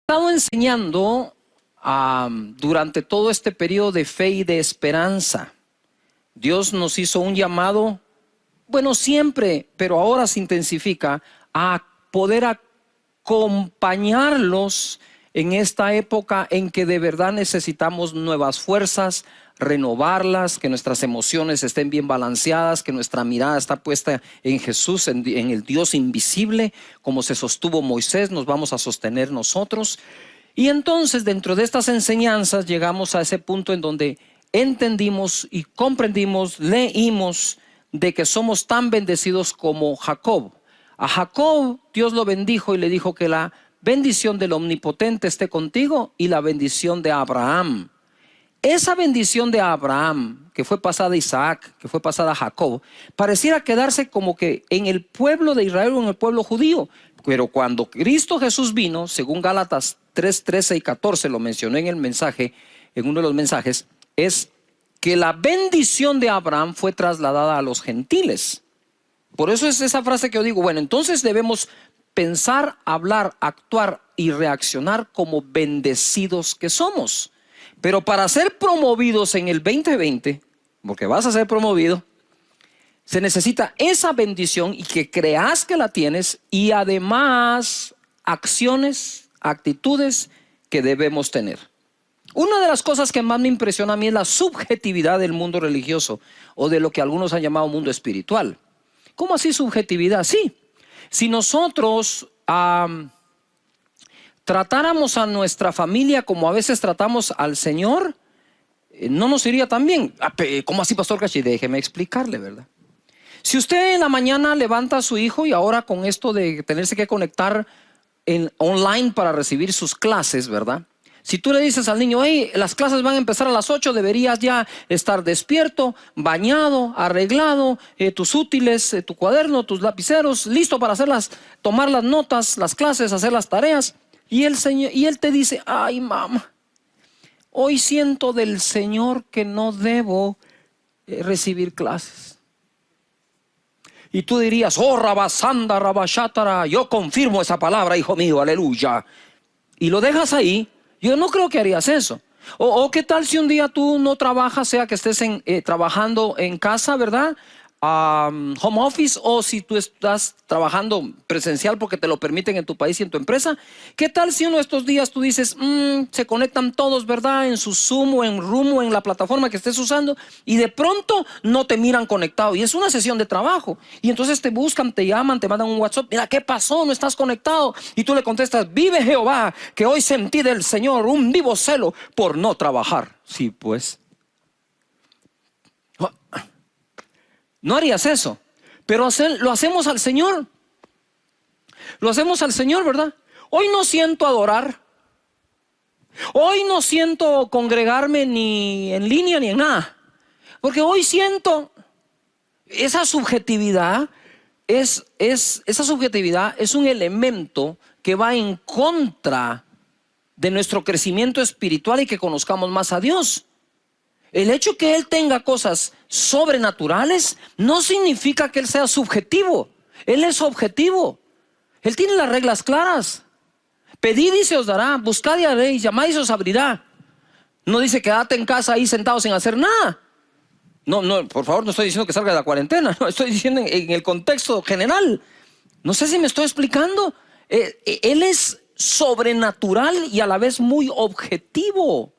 Estado enseñando durante todo este periodo de fe y de esperanza. Dios nos hizo un llamado, bueno, siempre, pero ahora se intensifica, a poder acompañarlos en esta época en que de verdad necesitamos nuevas fuerzas, renovarlas, que nuestras emociones estén bien balanceadas, que nuestra mirada está puesta en Jesús, en el Dios invisible, como se sostuvo Moisés, nos vamos a sostener nosotros. Y entonces dentro de estas enseñanzas llegamos a ese punto en donde entendimos y comprendimos, leímos de que somos tan bendecidos como Jacob. A Jacob Dios lo bendijo y le dijo que la bendición del Omnipotente esté contigo y la bendición de Abraham. Esa bendición de Abraham, que fue pasada a Isaac, que fue pasada a Jacob, pareciera quedarse como que en el pueblo de Israel o en el pueblo judío. Pero cuando Cristo Jesús vino, según Gálatas 3, 13 y 14, lo mencioné en el mensaje, en uno de los mensajes, es que la bendición de Abraham fue trasladada a los gentiles. Por eso es esa frase que yo digo, bueno, entonces debemos pensar, hablar, actuar y reaccionar como bendecidos que somos. Pero para ser promovidos en el 2020, porque vas a ser promovido, se necesita esa bendición y que creas que la tienes y además acciones, actitudes que debemos tener. Una de las cosas que más me impresiona a mí es la subjetividad del mundo religioso o de lo que algunos han llamado mundo espiritual. ¿Cómo así subjetividad? Sí, si nosotros tratáramos a nuestra familia como a veces tratamos al Señor, no nos iría tan bien. ¿Cómo así, Pastor Cachi? Déjeme explicarle, ¿verdad? Si usted en la mañana levanta a su hijo y ahora con esto de tenerse que conectar online para recibir sus clases, ¿verdad? Si tú le dices al niño, hey, las clases van a empezar a las 8, deberías ya estar despierto, bañado, arreglado, tus útiles, tu cuaderno, tus lapiceros, listo para tomar las notas, las clases, hacer las tareas. Y él te dice, ay mamá, hoy siento del Señor que no debo recibir clases. Y tú dirías, oh rabasanda, rabashatara, yo confirmo esa palabra, hijo mío, aleluya. Y lo dejas ahí. Yo no creo que harías eso. O qué tal si un día tú no trabajas, sea que estés trabajando en casa, ¿verdad? Home office, o si tú estás trabajando presencial porque te lo permiten en tu país y en tu empresa. ¿Qué tal si uno de estos días tú dices, se conectan todos, ¿verdad? En su Zoom o en Room o en la plataforma que estés usando y de pronto no te miran conectado y es una sesión de trabajo y entonces te buscan, te llaman, te mandan un WhatsApp, mira, ¿qué pasó? No estás conectado y tú le contestas, vive Jehová, que hoy sentí del Señor un vivo celo por no trabajar. Sí, pues no harías eso, pero lo hacemos al Señor. Lo hacemos al Señor, ¿verdad? Hoy no siento adorar. Hoy no siento congregarme ni en línea ni en nada. Porque hoy siento esa subjetividad. Esa subjetividad es un elemento que va en contra de nuestro crecimiento espiritual y que conozcamos más a Dios. El hecho que Él tenga cosas sobrenaturales no significa que Él sea subjetivo. Él es objetivo. Él tiene las reglas claras. Pedid y se os dará, buscad y haréis, llamad y se os abrirá. No dice quédate en casa ahí sentado sin hacer nada. No, por favor, no estoy diciendo que salga de la cuarentena. No, estoy diciendo en el contexto general. No sé si me estoy explicando. Él es sobrenatural y a la vez muy objetivo.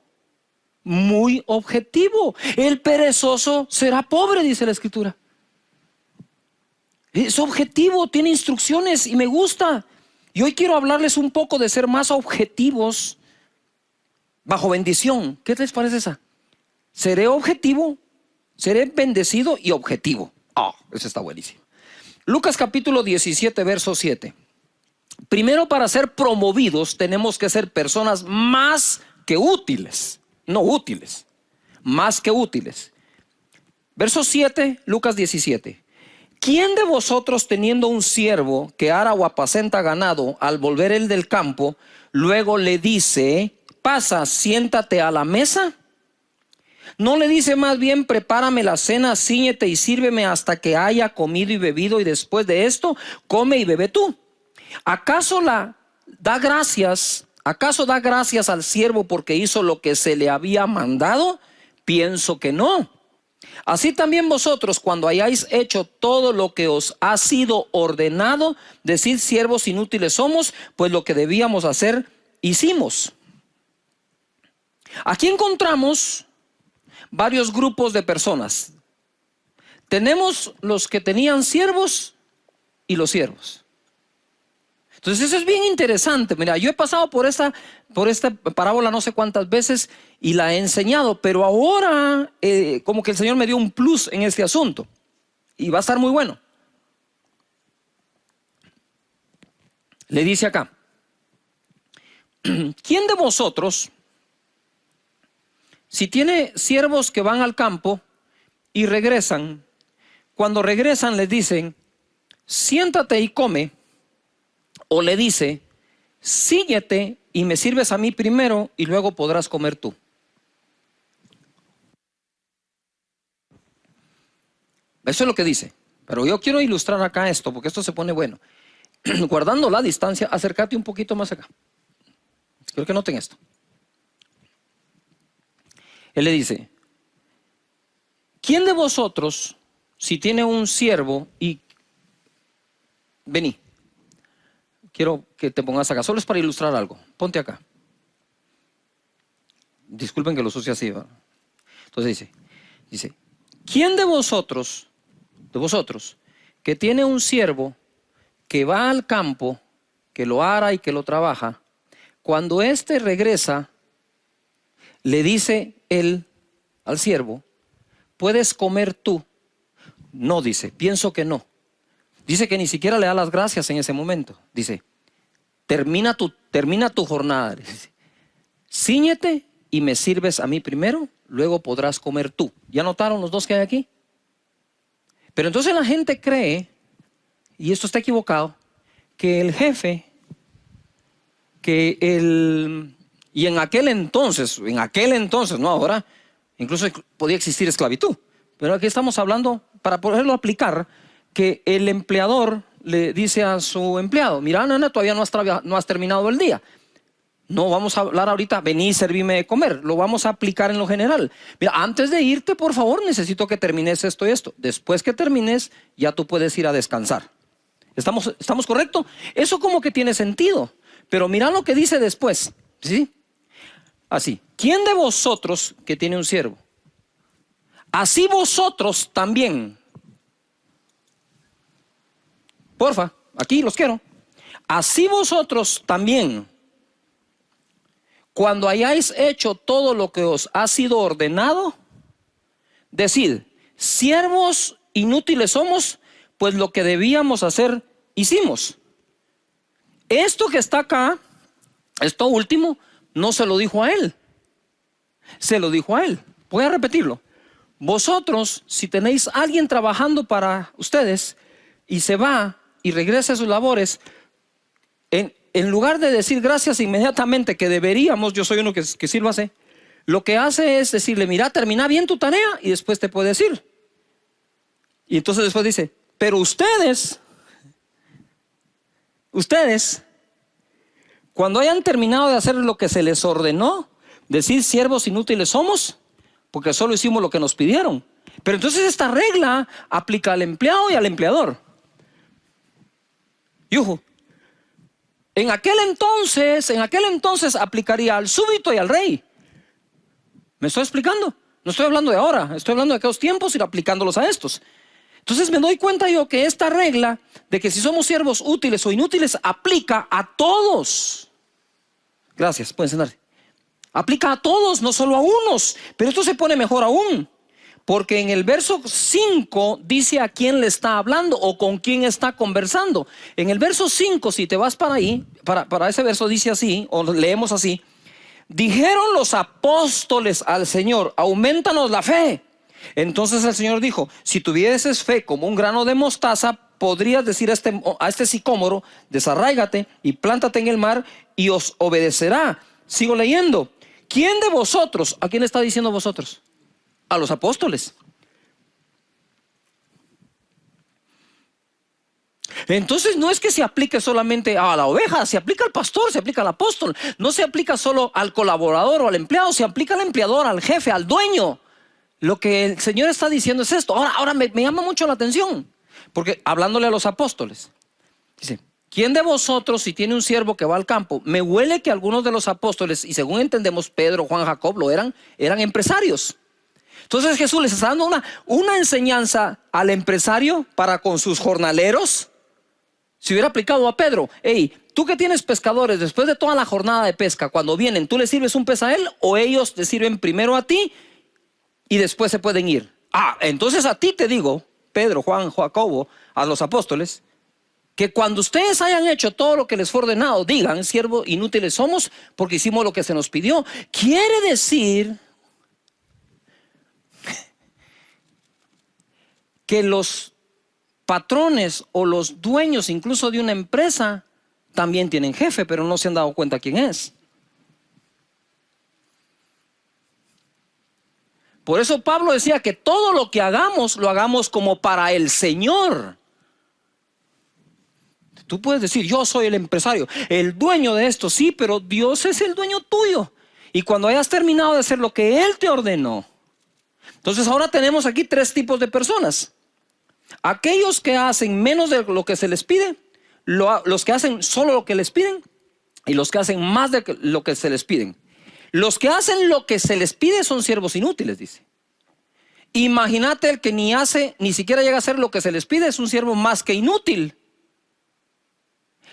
Muy objetivo. El perezoso será pobre, dice la Escritura. Es objetivo, tiene instrucciones y me gusta. Y hoy quiero hablarles un poco de ser más objetivos bajo bendición. ¿Qué les parece esa? Seré objetivo, seré bendecido y objetivo. Eso está buenísimo. Lucas capítulo 17, verso 7. Primero, para ser promovidos tenemos que ser personas más que útiles. No útiles, más que útiles. Verso 7, Lucas 17. ¿Quién de vosotros teniendo un siervo que ara o apacenta ganado, al volver él del campo, luego le dice, pasa, siéntate a la mesa? ¿No le dice más bien, prepárame la cena, cíñete y sírveme hasta que haya comido y bebido y después de esto, come y bebe tú? ¿Acaso da gracias ¿Acaso da gracias al siervo porque hizo lo que se le había mandado? Pienso que no. Así también vosotros, cuando hayáis hecho todo lo que os ha sido ordenado, decid: siervos inútiles somos, pues lo que debíamos hacer, hicimos. Aquí encontramos varios grupos de personas. Tenemos los que tenían siervos y los siervos. Entonces eso es bien interesante. Mira, yo he pasado por esta parábola no sé cuántas veces y la he enseñado, pero ahora como que el Señor me dio un plus en este asunto y va a estar muy bueno. Le dice acá: ¿quién de vosotros, si tiene siervos que van al campo y regresan, cuando regresan les dicen: siéntate y come? O le dice: síguete y me sirves a mí primero y luego podrás comer tú. Eso es lo que dice. Pero yo quiero ilustrar acá esto, porque esto se pone bueno. Guardando la distancia, acércate un poquito más acá. Quiero que noten esto. Él le dice: ¿quién de vosotros, si tiene un siervo y... Vení, quiero que te pongas acá, solo es para ilustrar algo. Ponte acá. Disculpen que lo sucie así, ¿verdad? Entonces dice, ¿quién de vosotros, que tiene un siervo que va al campo, que lo ara y que lo trabaja, cuando éste regresa, le dice él al siervo: ¿puedes comer tú? No, dice, pienso que no. Dice que ni siquiera le da las gracias en ese momento. Dice: termina tu jornada. Dice: cíñete y me sirves a mí primero, luego podrás comer tú. ¿Ya notaron los dos que hay aquí? Pero entonces la gente cree, y esto está equivocado, que el jefe, y en aquel entonces, no ahora, incluso podía existir esclavitud. Pero aquí estamos hablando, para poderlo aplicar, que el empleador le dice a su empleado: mira, nana, todavía no has terminado el día. No vamos a hablar ahorita, vení y servime de comer. Lo vamos a aplicar en lo general. Mira, antes de irte, por favor, necesito que termines esto y esto. Después que termines, ya tú puedes ir a descansar. ¿Estamos correctos? Eso como que tiene sentido. Pero mira lo que dice después. ¿Sí? Así: ¿quién de vosotros que tiene un siervo? Así vosotros también. Porfa, aquí los quiero. Así vosotros también, cuando hayáis hecho todo lo que os ha sido ordenado, decid: siervos inútiles somos, pues lo que debíamos hacer, hicimos. Esto que está acá, esto último, no se lo dijo a él. Se lo dijo a él. Voy a repetirlo. Vosotros, si tenéis a alguien trabajando para ustedes y se va y regresa a sus labores, en lugar de decir gracias inmediatamente, que deberíamos, yo soy uno que sí lo hace, lo que hace es decirle: mira, termina bien tu tarea y después te puedes ir. Y entonces después dice: pero ustedes, cuando hayan terminado de hacer lo que se les ordenó, decir: siervos inútiles somos, porque solo hicimos lo que nos pidieron. Pero entonces esta regla aplica al empleado y al empleador. Yuhu. En aquel entonces aplicaría al súbdito y al rey. ¿Me estoy explicando? No estoy hablando de ahora, estoy hablando de aquellos tiempos y aplicándolos a estos. Entonces me doy cuenta yo que esta regla de que si somos siervos útiles o inútiles aplica a todos. Gracias, pueden sentarse. Aplica a todos, no solo a unos. Pero esto se pone mejor aún, porque en el verso 5 dice a quién le está hablando o con quién está conversando. En el verso 5, si te vas para ahí, para ese verso dice así, o leemos así: dijeron los apóstoles al Señor: aumentanos la fe. Entonces el Señor dijo: si tuvieses fe como un grano de mostaza, podrías decir a este sicómoro: desarráigate y plántate en el mar, y os obedecerá. Sigo leyendo. ¿Quién de vosotros? ¿A quién está diciendo vosotros? A los apóstoles. Entonces no es que se aplique solamente a la oveja, se aplica al pastor, se aplica al apóstol. No se aplica solo al colaborador o al empleado, se aplica al empleador, al jefe, al dueño. Lo que el Señor está diciendo es esto. Ahora me llama mucho la atención, porque hablándole a los apóstoles, dice: ¿quién de vosotros, si tiene un siervo que va al campo? Me huele que algunos de los apóstoles, y según entendemos Pedro, Juan, Jacob, eran empresarios. Entonces Jesús les está dando una enseñanza al empresario para con sus jornaleros. Si hubiera aplicado a Pedro: hey, tú que tienes pescadores, después de toda la jornada de pesca, cuando vienen, ¿tú les sirves un pez a él o ellos te sirven primero a ti y después se pueden ir? Entonces a ti te digo, Pedro, Juan, Jacobo, a los apóstoles, que cuando ustedes hayan hecho todo lo que les fue ordenado, digan: siervos inútiles somos, porque hicimos lo que se nos pidió. Quiere decir que los patrones o los dueños incluso de una empresa también tienen jefe, pero no se han dado cuenta quién es. Por eso Pablo decía que todo lo que hagamos, lo hagamos como para el Señor. Tú puedes decir: yo soy el empresario, el dueño de esto. Sí, pero Dios es el dueño tuyo. Y cuando hayas terminado de hacer lo que Él te ordenó. Entonces ahora tenemos aquí tres tipos de personas: aquellos que hacen menos de lo que se les pide, los que hacen solo lo que les piden, y los que hacen más de lo que se les piden. Los que hacen lo que se les pide son siervos inútiles, dice. Imagínate el que ni siquiera llega a hacer lo que se les pide, es un siervo más que inútil.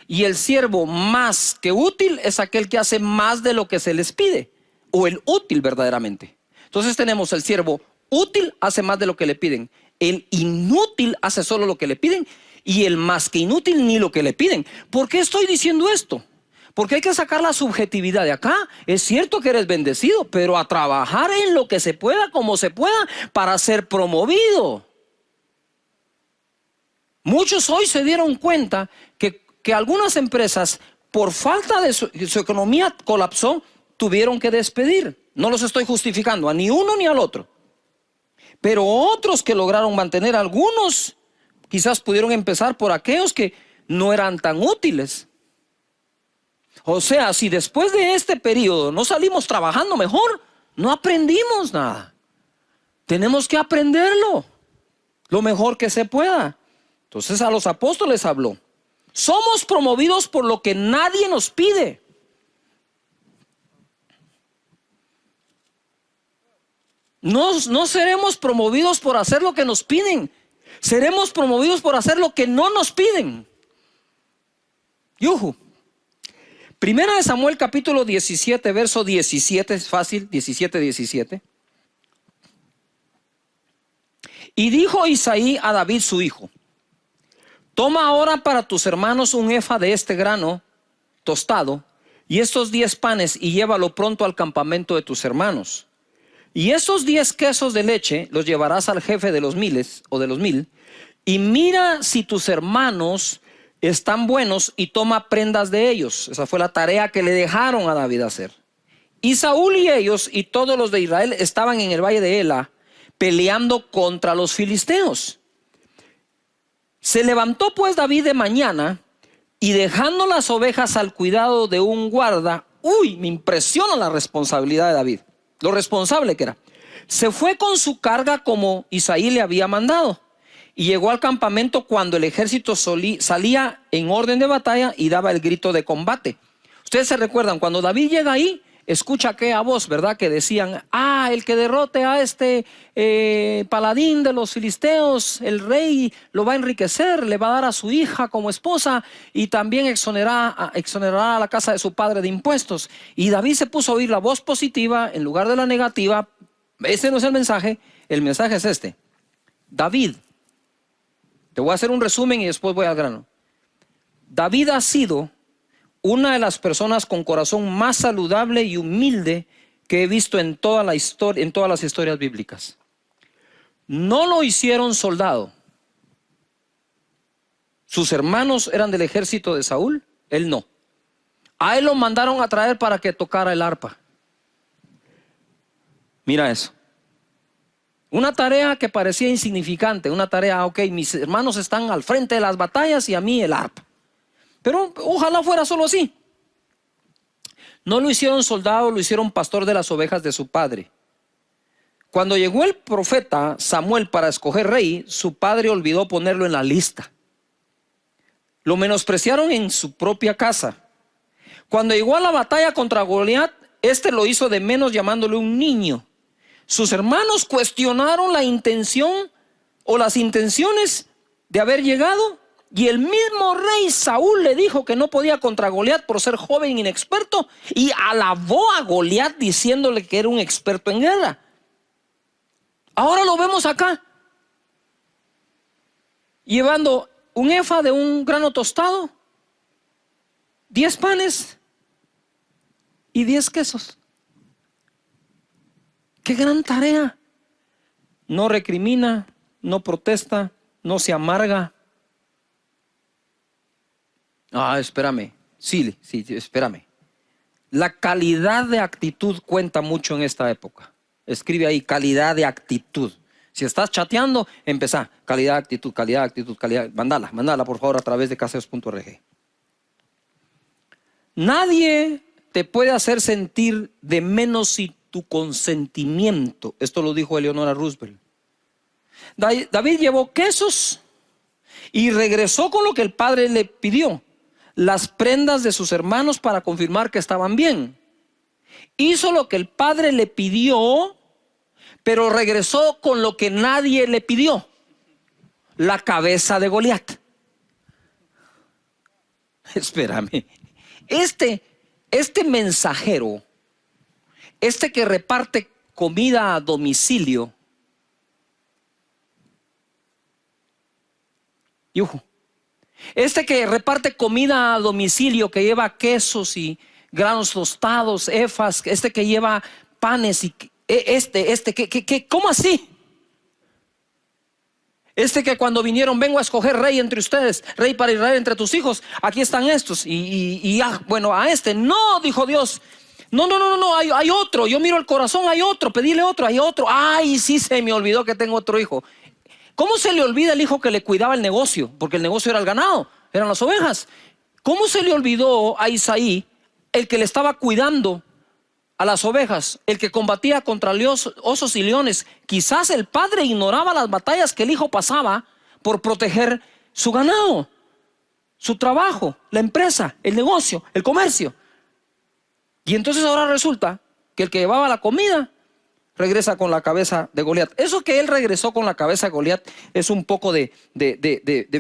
Y el siervo más que útil es aquel que hace más de lo que se les pide, o el útil verdaderamente. Entonces tenemos el siervo útil, hace más de lo que le piden. El inútil hace solo lo que le piden, y el más que inútil ni lo que le piden. ¿Por qué estoy diciendo esto? Porque hay que sacar la subjetividad de acá. Es cierto que eres bendecido, pero a trabajar en lo que se pueda, como se pueda, para ser promovido. Muchos hoy se dieron cuenta que algunas empresas, por falta de su economía colapsó, tuvieron que despedir. No los estoy justificando a ni uno ni al otro. Pero otros que lograron mantener, algunos quizás pudieron empezar por aquellos que no eran tan útiles. O sea, si después de este periodo no salimos trabajando mejor, no aprendimos nada. Tenemos que aprenderlo lo mejor que se pueda. Entonces a los apóstoles habló: somos promovidos por lo que nadie nos pide. No seremos promovidos por hacer lo que nos piden. Seremos promovidos por hacer lo que no nos piden. Yuhu. Primera de Samuel capítulo 17, verso 17, es fácil, 17. Y dijo Isaí a David su hijo: toma ahora para tus hermanos un efa de este grano tostado y estos 10 panes, y llévalo pronto al campamento de tus hermanos. Y esos 10 quesos de leche los llevarás al jefe de los 1000 o de los 1000, y mira si tus hermanos están buenos y toma prendas de ellos. Esa fue la tarea que le dejaron a David hacer. Y Saúl y ellos y todos los de Israel estaban en el valle de Ela peleando contra los filisteos. Se levantó pues David de mañana, y dejando las ovejas al cuidado de un guarda, me impresiona la responsabilidad de David, lo responsable que era. Se fue con su carga como Isaí le había mandado, y llegó al campamento cuando el ejército salía en orden de batalla y daba el grito de combate. Ustedes se recuerdan, cuando David llega ahí, escucha aquella voz, ¿verdad? Que decían: el que derrote a este paladín de los filisteos, el rey lo va a enriquecer, le va a dar a su hija como esposa, y también exonerará a la casa de su padre de impuestos. Y David se puso a oír la voz positiva en lugar de la negativa. Ese no es el mensaje es este: David, te voy a hacer un resumen y después voy al grano. David ha sido una de las personas con corazón más saludable y humilde que he visto en toda la historia, en todas las historias bíblicas. No lo hicieron soldado. Sus hermanos eran del ejército de Saúl, él no. A él lo mandaron a traer para que tocara el arpa. Mira eso. Una tarea que parecía insignificante, una tarea, ok, mis hermanos están al frente de las batallas y a mí el arpa. Pero ojalá fuera solo así. No lo hicieron soldado, lo hicieron pastor de las ovejas de su padre. Cuando llegó el profeta Samuel para escoger rey, su padre olvidó ponerlo en la lista. Lo menospreciaron en su propia casa. Cuando llegó a la batalla contra Goliat, este lo hizo de menos llamándole un niño. Sus hermanos cuestionaron la intención o las intenciones de haber llegado, y el mismo rey Saúl le dijo que no podía contra Goliat por ser joven e inexperto, y alabó a Goliat diciéndole que era un experto en guerra. Ahora lo vemos acá, llevando un efa de un grano tostado, 10 panes y 10 quesos. ¡Qué gran tarea! No recrimina, no protesta, no se amarga. Espérame. Sí, espérame. La calidad de actitud cuenta mucho en esta época. Escribe ahí, calidad de actitud. Si estás chateando, empezá. Calidad de actitud, calidad de actitud, calidad. Mándala por favor a través de caseos.org. Nadie te puede hacer sentir de menos si tu consentimiento. Esto lo dijo Eleonora Roosevelt. David llevó quesos y regresó con lo que el padre le pidió, las prendas de sus hermanos para confirmar que estaban bien. Hizo lo que el padre le pidió, pero regresó con lo que nadie le pidió, la cabeza de Goliat. Espérame, este mensajero, que reparte comida a domicilio, que reparte comida a domicilio, que lleva quesos y granos tostados, efas, que lleva panes y ¿cómo así? Que cuando vinieron, vengo a escoger rey entre ustedes, rey para Israel entre tus hijos, aquí están estos, no, dijo Dios, no, hay otro, yo miro el corazón, hay otro, pedile otro, hay otro, ay, sí, se me olvidó que tengo otro hijo. ¿Cómo se le olvida el hijo que le cuidaba el negocio? Porque el negocio era el ganado, eran las ovejas. ¿Cómo se le olvidó a Isaí el que le estaba cuidando a las ovejas, el que combatía contra osos y leones? Quizás el padre ignoraba las batallas que el hijo pasaba por proteger su ganado, su trabajo, la empresa, el negocio, el comercio. Y entonces ahora resulta que el que llevaba la comida regresa con la cabeza de Goliat. Eso que él regresó con la cabeza de Goliat es un poco de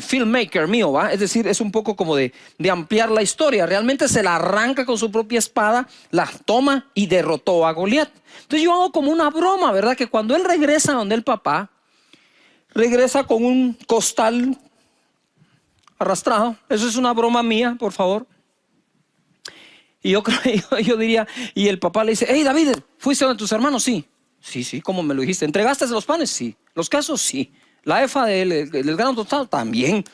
filmmaker mío, ¿va? Es decir, es un poco como de ampliar la historia. Realmente se la arranca con su propia espada, la toma y derrotó a Goliat. Entonces yo hago como una broma, ¿verdad? Que cuando él regresa donde el papá, regresa con un costal arrastrado. Eso es una broma mía, por favor. Y yo diría, y el papá le dice, hey David, ¿fuiste donde tus hermanos? Sí. Sí, ¿cómo me lo dijiste? ¿Entregaste los panes? Sí. ¿Los quesos? Sí. ¿La efa del grano tostado? También.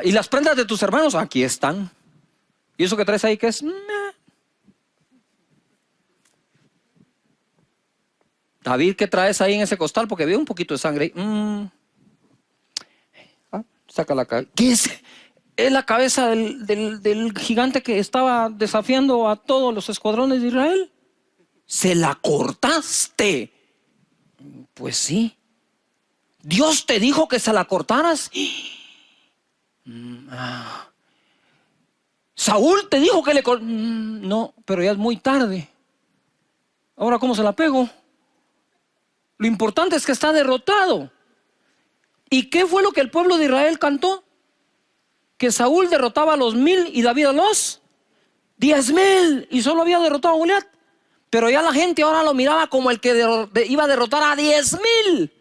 ¿Y las prendas de tus hermanos? Aquí están. ¿Y eso que traes ahí qué es? David, ¿qué traes ahí en ese costal? Porque veo un poquito de sangre ahí. Saca la cabeza. ¿Qué es? Es la cabeza del gigante que estaba desafiando a todos los escuadrones de Israel. ¿Se la cortaste? Pues sí. ¿Dios te dijo que se la cortaras? ¿Saúl te dijo que le cortaras? No, pero ya es muy tarde. Ahora, ¿cómo se la pego? Lo importante es que está derrotado. ¿Y qué fue lo que el pueblo de Israel cantó? Que Saúl derrotaba a los 1000 y David a los 10,000, y solo había derrotado a Goliat. Pero ya la gente ahora lo miraba como el que iba a derrotar a 10,000.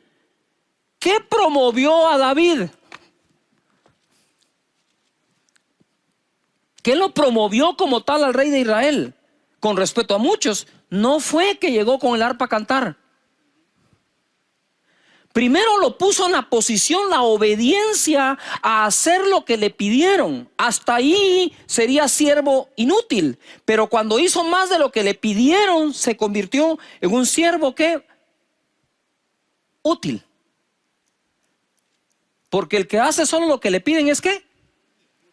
¿Qué promovió a David? ¿Qué lo promovió como tal al rey de Israel? Con respeto a muchos, no fue que llegó con el arpa a cantar. Primero lo puso en la posición, la obediencia a hacer lo que le pidieron. Hasta ahí sería siervo inútil. Pero cuando hizo más de lo que le pidieron, se convirtió en un siervo que útil. Porque el que hace solo lo que le piden es ¿qué?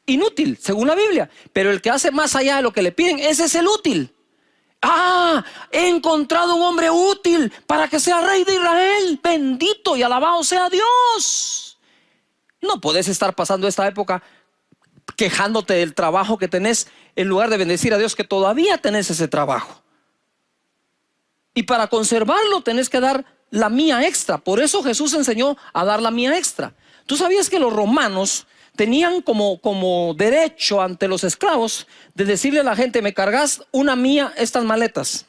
Inútil, según la Biblia. Pero el que hace más allá de lo que le piden, ese es el útil. He encontrado un hombre útil para que sea rey de Israel. Bendito y alabado sea Dios. No puedes estar pasando esta época quejándote del trabajo que tenés, en lugar de bendecir a Dios que todavía tenés ese trabajo. Y para conservarlo tenés que dar la mía extra. Por eso Jesús enseñó a dar la mía extra. ¿Tú sabías que los romanos tenían como derecho ante los esclavos de decirle a la gente: me cargas una mía estas maletas?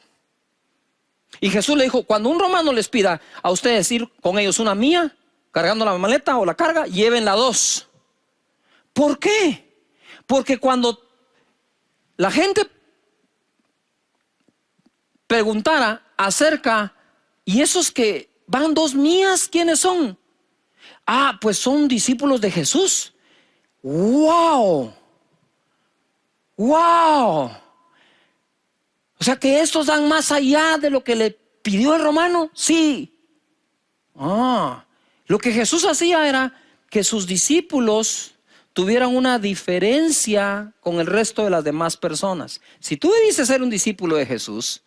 Y Jesús le dijo: cuando un romano les pida a ustedes ir con ellos una mía, cargando la maleta o la carga, llévenla dos. ¿Por qué? Porque cuando la gente preguntara acerca, ¿y esos que van dos mías, quiénes son? Pues son discípulos de Jesús. ¡Wow! ¡Wow! O sea que estos dan más allá de lo que le pidió el romano. Sí. Lo que Jesús hacía era que sus discípulos tuvieran una diferencia con el resto de las demás personas. Si tú dices ser un discípulo de Jesús,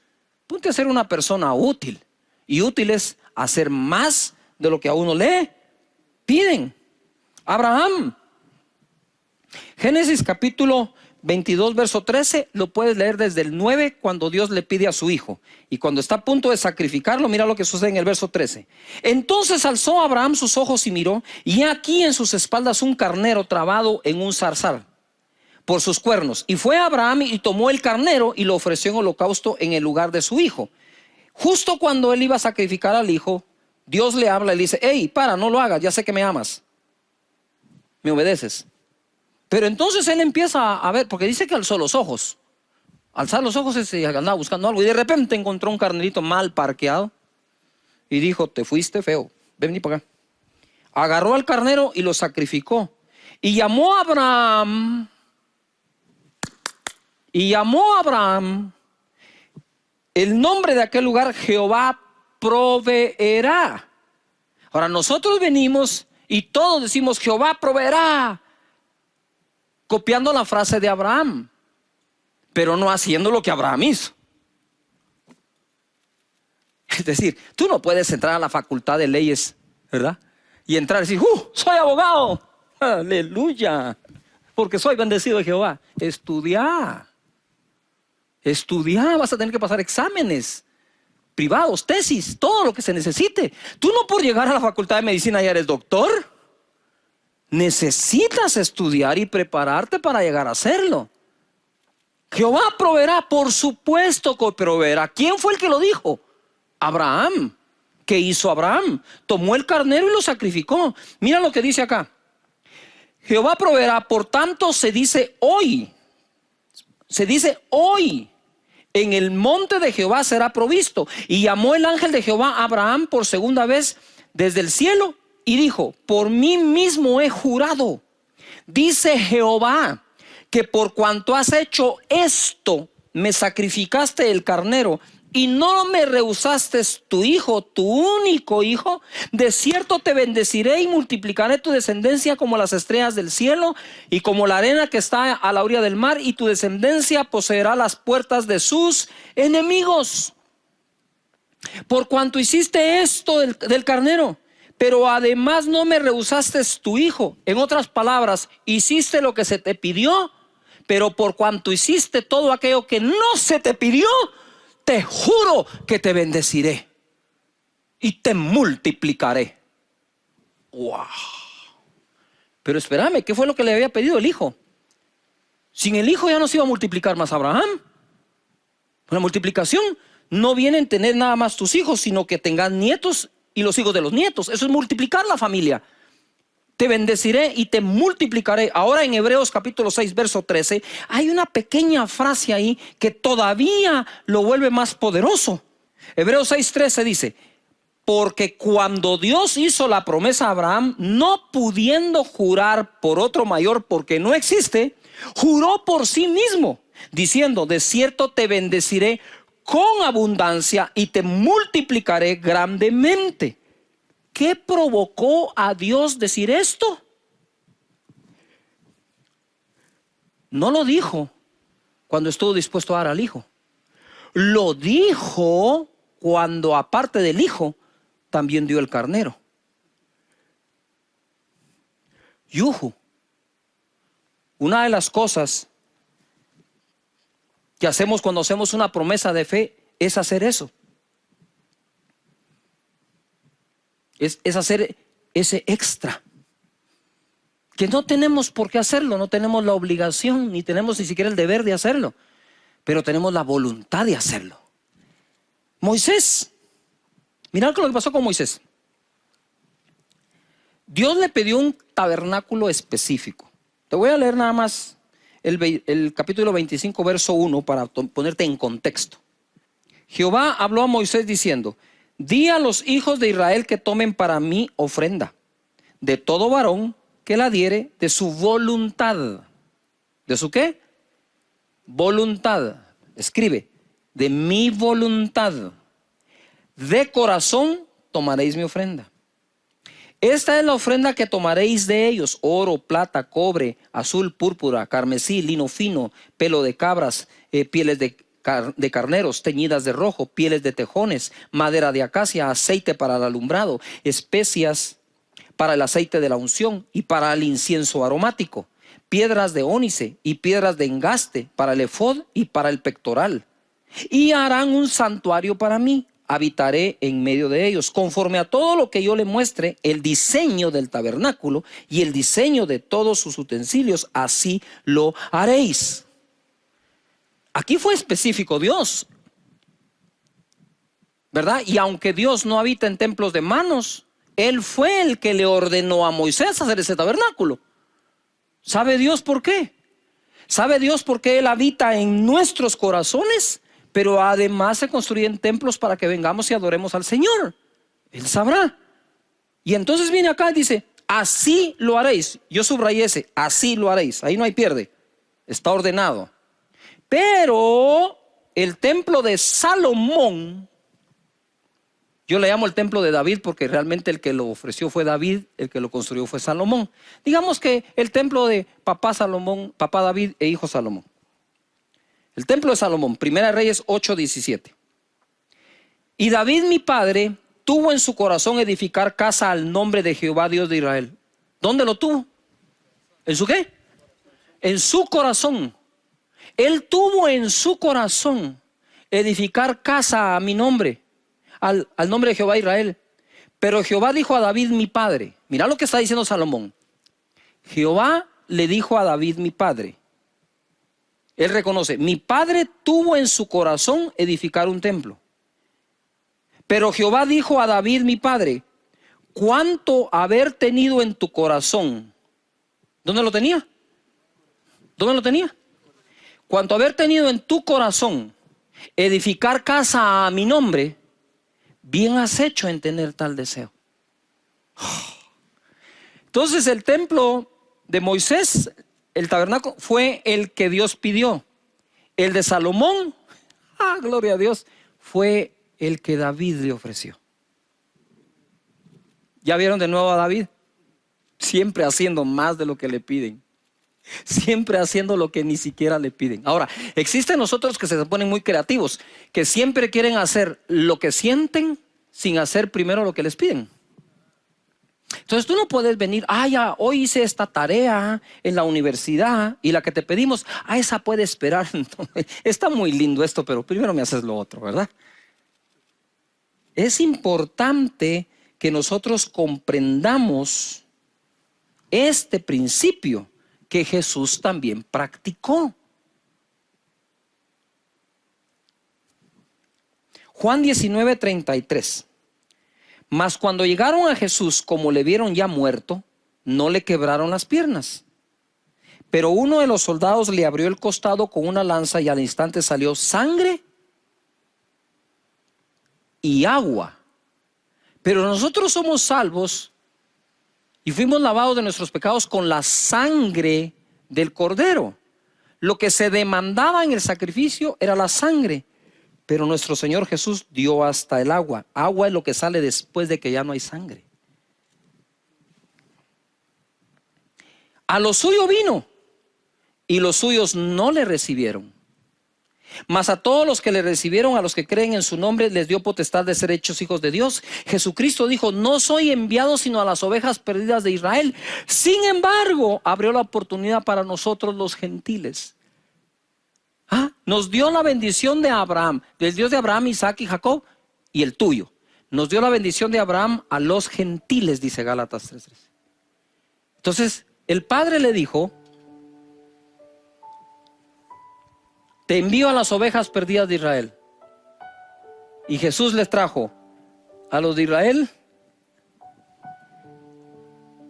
ponte a ser una persona útil. Y útil es hacer más de lo que a uno le piden. Abraham, Génesis capítulo 22 verso 13, lo puedes leer desde el 9, cuando Dios le pide a su hijo. Y cuando está a punto de sacrificarlo, mira lo que sucede en el verso 13. Entonces alzó Abraham sus ojos y miró, y aquí en sus espaldas un carnero trabado en un zarzal por sus cuernos. Y fue Abraham y tomó el carnero y lo ofreció en holocausto en el lugar de su hijo. Justo cuando él iba a sacrificar al hijo, Dios le habla y le dice: hey, no lo hagas, ya sé que me amas, me obedeces. Pero entonces él empieza a ver, porque dice que alzó los ojos. Alzar los ojos es andaba buscando algo, y de repente encontró un carnerito mal parqueado y dijo: te fuiste feo, ven para acá. Agarró al carnero y lo sacrificó. Y llamó a Abraham el nombre de aquel lugar: Jehová proveerá. Ahora nosotros venimos y todos decimos: Jehová proveerá, copiando la frase de Abraham, pero no haciendo lo que Abraham hizo. Es decir, tú no puedes entrar a la facultad de leyes, ¿verdad? Y entrar y decir: soy abogado, aleluya, porque soy bendecido de Jehová. Estudia, vas a tener que pasar exámenes privados, tesis, todo lo que se necesite. Tú no por llegar a la facultad de medicina ya eres doctor. Necesitas estudiar y prepararte para llegar a hacerlo. Jehová proveerá, por supuesto que proveerá. ¿Quién fue el que lo dijo? Abraham. ¿Qué hizo Abraham? Tomó el carnero y lo sacrificó. Mira lo que dice acá: Jehová proveerá, por tanto se dice hoy, en el monte de Jehová será provisto. Y llamó el ángel de Jehová a Abraham por segunda vez desde el cielo y dijo: por mí mismo he jurado, dice Jehová, que por cuanto has hecho esto, me sacrificaste el carnero y no me rehusaste tu hijo, tu único hijo, de cierto te bendeciré y multiplicaré tu descendencia como las estrellas del cielo y como la arena que está a la orilla del mar, y tu descendencia poseerá las puertas de sus enemigos. Por cuanto hiciste esto del carnero, pero además no me rehusaste tu hijo. En otras palabras, hiciste lo que se te pidió, pero por cuanto hiciste todo aquello que no se te pidió, te juro que te bendeciré y te multiplicaré. ¡Wow! Pero espérame, ¿qué fue lo que le había pedido el hijo? Sin el hijo ya no se iba a multiplicar más Abraham. La multiplicación no viene en tener nada más tus hijos, sino que tengas nietos y los hijos de los nietos. Eso es multiplicar la familia. Te bendeciré y te multiplicaré. Ahora en Hebreos capítulo 6 verso 13 hay una pequeña frase ahí que todavía lo vuelve más poderoso. Hebreos 6:13 dice: porque cuando Dios hizo la promesa a Abraham, no pudiendo jurar por otro mayor porque no existe, juró por sí mismo, diciendo: de cierto te bendeciré con abundancia y te multiplicaré grandemente. ¿qué provocó a Dios decir esto? No lo dijo cuando estuvo dispuesto a dar al Hijo. Lo dijo cuando, aparte del Hijo, también dio el carnero. Yuhu. Una de las cosas que hacemos cuando hacemos una promesa de fe es hacer eso. Es hacer ese extra. Que no tenemos por qué hacerlo, no tenemos la obligación, ni tenemos ni siquiera el deber de hacerlo, pero tenemos la voluntad de hacerlo. Moisés, mirad lo que pasó con Moisés. Dios le pidió un tabernáculo específico. Te voy a leer nada más el capítulo 25, verso 1, para ponerte en contexto. Jehová habló a Moisés diciendo: di a los hijos de Israel que tomen para mí ofrenda de todo varón que la diere de su voluntad. ¿De su qué? Voluntad. Escribe: de mi voluntad. De corazón tomaréis mi ofrenda. Esta es la ofrenda que tomaréis de ellos: oro, plata, cobre, azul, púrpura, carmesí, lino fino, pelo de cabras, pieles de carneros teñidas de rojo, pieles de tejones, madera de acacia, aceite para el alumbrado, especias para el aceite de la unción y para el incienso aromático, piedras de ónice y piedras de engaste para el efod y para el pectoral. Y harán un santuario para mí, habitaré en medio de ellos, conforme a todo lo que yo le muestre, el diseño del tabernáculo y el diseño de todos sus utensilios, así lo haréis. Aquí fue específico Dios, ¿verdad? Y aunque Dios no habita en templos de manos, Él fue el que le ordenó a Moisés hacer ese tabernáculo. ¿Sabe Dios por qué? ¿Sabe Dios por qué Él habita en nuestros corazones? Pero además se construyen templos para que vengamos y adoremos al Señor. Él sabrá. Y entonces viene acá y dice: así lo haréis. Yo subrayé ese: así lo haréis. Ahí no hay pierde. Está ordenado. Pero el templo de Salomón, yo le llamo el templo de David porque realmente el que lo ofreció fue David, el que lo construyó fue Salomón. Digamos que el templo de papá Salomón, papá David e hijo Salomón. El templo de Salomón, Primera Reyes 8:17. Y David mi padre tuvo en su corazón edificar casa al nombre de Jehová Dios de Israel. ¿Dónde lo tuvo? ¿En su qué? En su corazón. Él tuvo en su corazón edificar casa a mi nombre, al nombre de Jehová Israel. Pero Jehová dijo a David mi padre. Mira lo que está diciendo Salomón. Jehová le dijo a David mi padre. Él reconoce: mi padre tuvo en su corazón edificar un templo. Pero Jehová dijo a David mi padre: cuánto haber tenido en tu corazón. ¿Dónde lo tenía? ¿Dónde lo tenía? Cuanto haber tenido en tu corazón edificar casa a mi nombre, bien has hecho en tener tal deseo. Entonces el templo de Moisés, el tabernáculo, fue el que Dios pidió. El de Salomón, gloria a Dios, fue el que David le ofreció. ¿Ya vieron de nuevo a David? Siempre haciendo más de lo que le piden. Siempre haciendo lo que ni siquiera le piden. Ahora, existen nosotros que se ponen muy creativos, que siempre quieren hacer lo que sienten sin hacer primero lo que les piden. Entonces tú no puedes venir: ya, hoy hice esta tarea en la universidad y la que te pedimos, esa puede esperar. Está muy lindo esto, pero primero me haces lo otro, ¿verdad? Es importante que nosotros comprendamos este principio que Jesús también practicó. Juan 19:33. Mas cuando llegaron a Jesús, como le vieron ya muerto, no le quebraron las piernas. Pero uno de los soldados le abrió el costado con una lanza y al instante salió sangre y agua. Pero nosotros somos salvos y fuimos lavados de nuestros pecados con la sangre del Cordero. Lo que se demandaba en el sacrificio era la sangre, pero nuestro Señor Jesús dio hasta el agua. Agua es lo que sale después de que ya no hay sangre. A lo suyo vino y los suyos no le recibieron. Mas a todos los que le recibieron, a los que creen en su nombre, les dio potestad de ser hechos hijos de Dios. Jesucristo dijo: no soy enviado sino a las ovejas perdidas de Israel. Sin embargo, abrió la oportunidad para nosotros los gentiles. Nos dio la bendición de Abraham, del Dios de Abraham, Isaac y Jacob, y el tuyo. Nos dio la bendición de Abraham a los gentiles, dice Gálatas 3:3. Entonces, el Padre le dijo: te envío a las ovejas perdidas de Israel. Y Jesús les trajo a los de Israel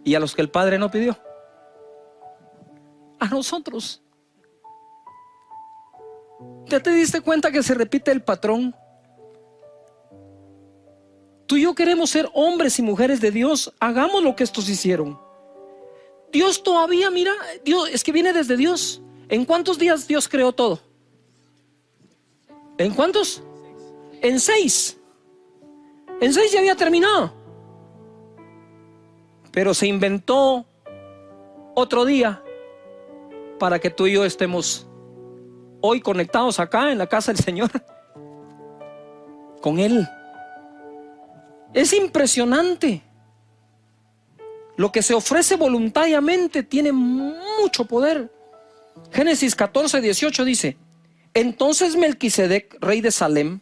y a los que el Padre no pidió. A nosotros. ¿Ya te diste cuenta que se repite el patrón? Tú y yo queremos ser hombres y mujeres de Dios. Hagamos lo que estos hicieron. Dios todavía, mira, Dios es que viene desde Dios. ¿En cuántos días Dios creó todo? ¿En cuántos? En 6. En 6 ya había terminado. Pero se inventó otro día para que tú y yo estemos hoy conectados acá en la casa del Señor con Él. Es impresionante. Lo que se ofrece voluntariamente tiene mucho poder. Génesis 14:18 dice: entonces Melquisedec, rey de Salem,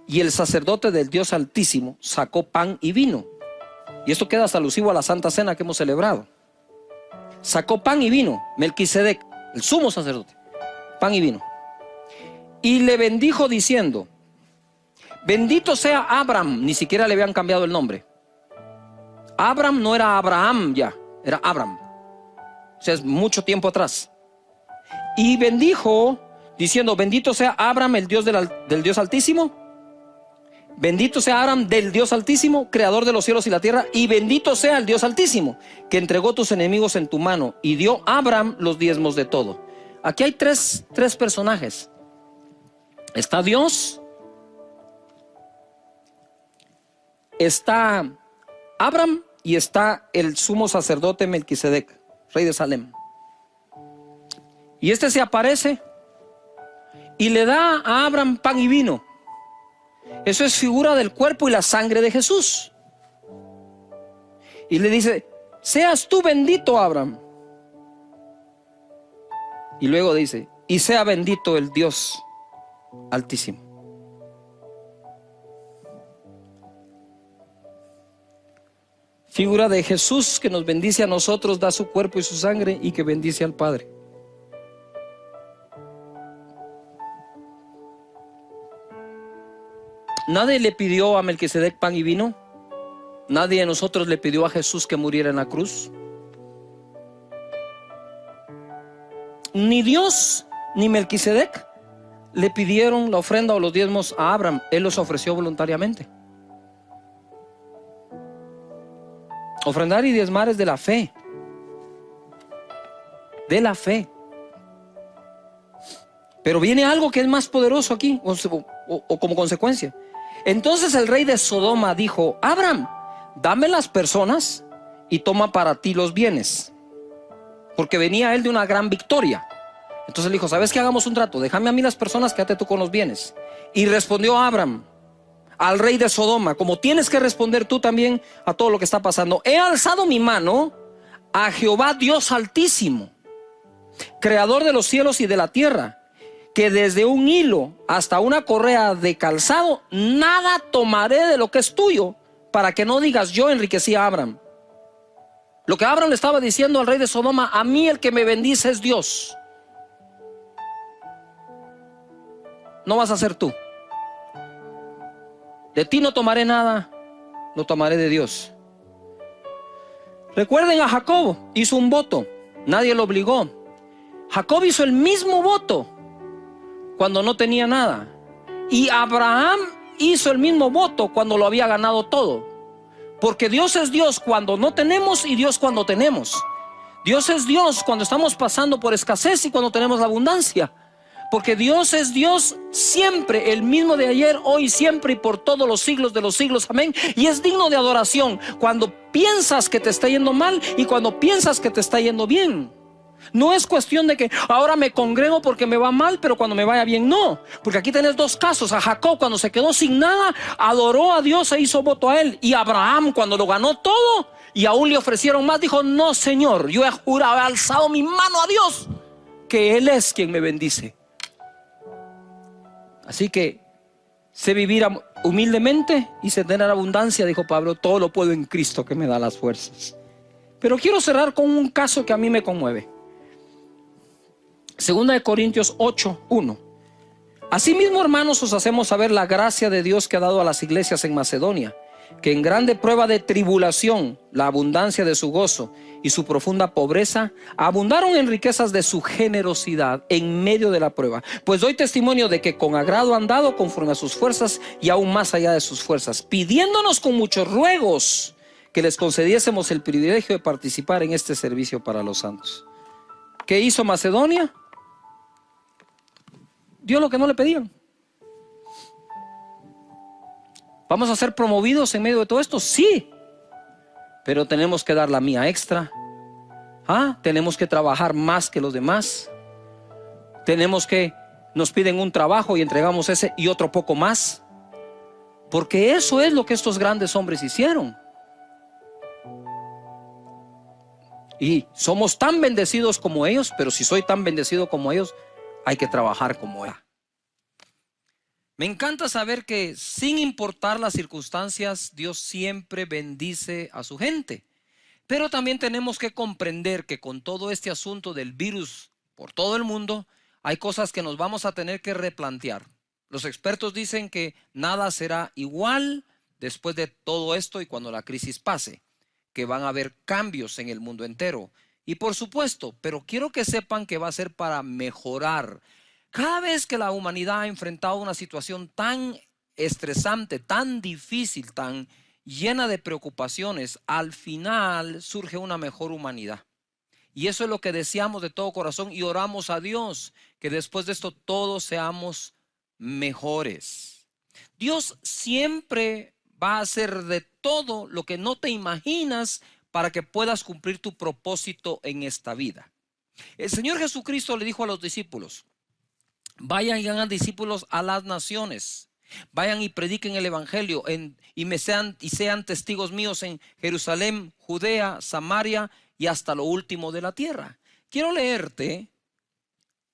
y el sacerdote del Dios Altísimo, sacó pan y vino. Y esto queda hasta alusivo a la Santa Cena que hemos celebrado. Sacó pan y vino, Melquisedec, el sumo sacerdote, pan y vino. Y le bendijo diciendo: bendito sea Abram. Ni siquiera le habían cambiado el nombre. Abram no era Abraham ya, era Abram. O sea, es mucho tiempo atrás. Y bendijo diciendo: bendito sea Abram, el Dios del Dios Altísimo. Bendito sea Abram del Dios Altísimo, creador de los cielos y la tierra. Y bendito sea el Dios Altísimo, que entregó tus enemigos en tu mano y dio a Abram los diezmos de todo. Aquí hay tres personajes. Está Dios, está Abram y está el sumo sacerdote Melquisedec, rey de Salem. Y este se aparece y le da a Abram pan y vino. Eso es figura del cuerpo y la sangre de Jesús. Y le dice: seas tú bendito, Abram. Y luego dice: y sea bendito el Dios Altísimo. Figura de Jesús que nos bendice a nosotros, da su cuerpo y su sangre, y que bendice al Padre. Nadie le pidió a Melquisedec pan y vino. Nadie de nosotros le pidió a Jesús que muriera en la cruz. Ni Dios ni Melquisedec le pidieron la ofrenda o los diezmos a Abraham. Él los ofreció voluntariamente. Ofrendar y diezmar es de la fe. De la fe. Pero viene algo que es más poderoso aquí, o como consecuencia. Entonces el rey de Sodoma dijo: Abraham, dame las personas y toma para ti los bienes. Porque venía él de una gran victoria. Entonces le dijo: ¿sabes qué? Hagamos un trato. Déjame a mí las personas, quédate tú con los bienes. Y respondió Abraham al rey de Sodoma, como tienes que responder tú también a todo lo que está pasando: he alzado mi mano a Jehová Dios Altísimo, creador de los cielos y de la tierra, que desde un hilo hasta una correa de calzado nada tomaré de lo que es tuyo, para que no digas: yo enriquecí a Abraham. Lo que Abraham le estaba diciendo al rey de Sodoma: a mí el que me bendice es Dios. No vas a ser tú. De ti no tomaré nada, lo tomaré de Dios. Recuerden a Jacob, hizo un voto, nadie lo obligó. Jacob hizo el mismo voto cuando no tenía nada. Y Abraham hizo el mismo voto cuando lo había ganado todo. Porque Dios es Dios cuando no tenemos y Dios cuando tenemos. Dios es Dios cuando estamos pasando por escasez y cuando tenemos la abundancia. Porque Dios es Dios siempre, el mismo de ayer, hoy, siempre y por todos los siglos de los siglos. Amén. Y es digno de adoración cuando piensas que te está yendo mal y cuando piensas que te está yendo bien. No es cuestión de que ahora me congrego porque me va mal, pero cuando me vaya bien, no. Porque aquí tenés dos casos. A Jacob, cuando se quedó sin nada, adoró a Dios e hizo voto a él. Y Abraham, cuando lo ganó todo y aún le ofrecieron más, dijo: no, Señor, yo he jurado, he alzado mi mano a Dios, que Él es quien me bendice. Así que sé vivir humildemente y sé tener abundancia, dijo Pablo. Todo lo puedo en Cristo que me da las fuerzas. Pero quiero cerrar con un caso que a mí me conmueve. Segunda de Corintios 8:1. Asimismo, hermanos, os hacemos saber la gracia de Dios que ha dado a las iglesias en Macedonia, que en grande prueba de tribulación, la abundancia de su gozo y su profunda pobreza abundaron en riquezas de su generosidad en medio de la prueba. Pues doy testimonio de que con agrado han dado conforme a sus fuerzas y aún más allá de sus fuerzas, pidiéndonos con muchos ruegos que les concediésemos el privilegio de participar en este servicio para los santos. ¿Qué hizo Macedonia? Dio lo que no le pedían. ¿Vamos a ser promovidos en medio de todo esto? Sí. Pero tenemos que dar la mía extra. Tenemos que trabajar más que los demás. Nos piden un trabajo y entregamos ese y otro poco más. Porque eso es lo que estos grandes hombres hicieron. Y somos tan bendecidos como ellos, pero si soy tan bendecido como ellos, hay que trabajar como él. Me encanta saber que sin importar las circunstancias, Dios siempre bendice a su gente. Pero también tenemos que comprender que con todo este asunto del virus por todo el mundo, hay cosas que nos vamos a tener que replantear. Los expertos dicen que nada será igual después de todo esto y cuando la crisis pase, que van a haber cambios en el mundo entero. Y por supuesto, pero quiero que sepan que va a ser para mejorar. Cada vez que la humanidad ha enfrentado una situación tan estresante, tan difícil, tan llena de preocupaciones, al final surge una mejor humanidad. Y eso es lo que deseamos de todo corazón y oramos a Dios, que después de esto todos seamos mejores. Dios siempre va a hacer de todo lo que no te imaginas para que puedas cumplir tu propósito en esta vida. El Señor Jesucristo le dijo a los discípulos: vayan y hagan discípulos a las naciones. Vayan y prediquen el evangelio y sean testigos míos en Jerusalén, Judea, Samaria y hasta lo último de la tierra. Quiero leerte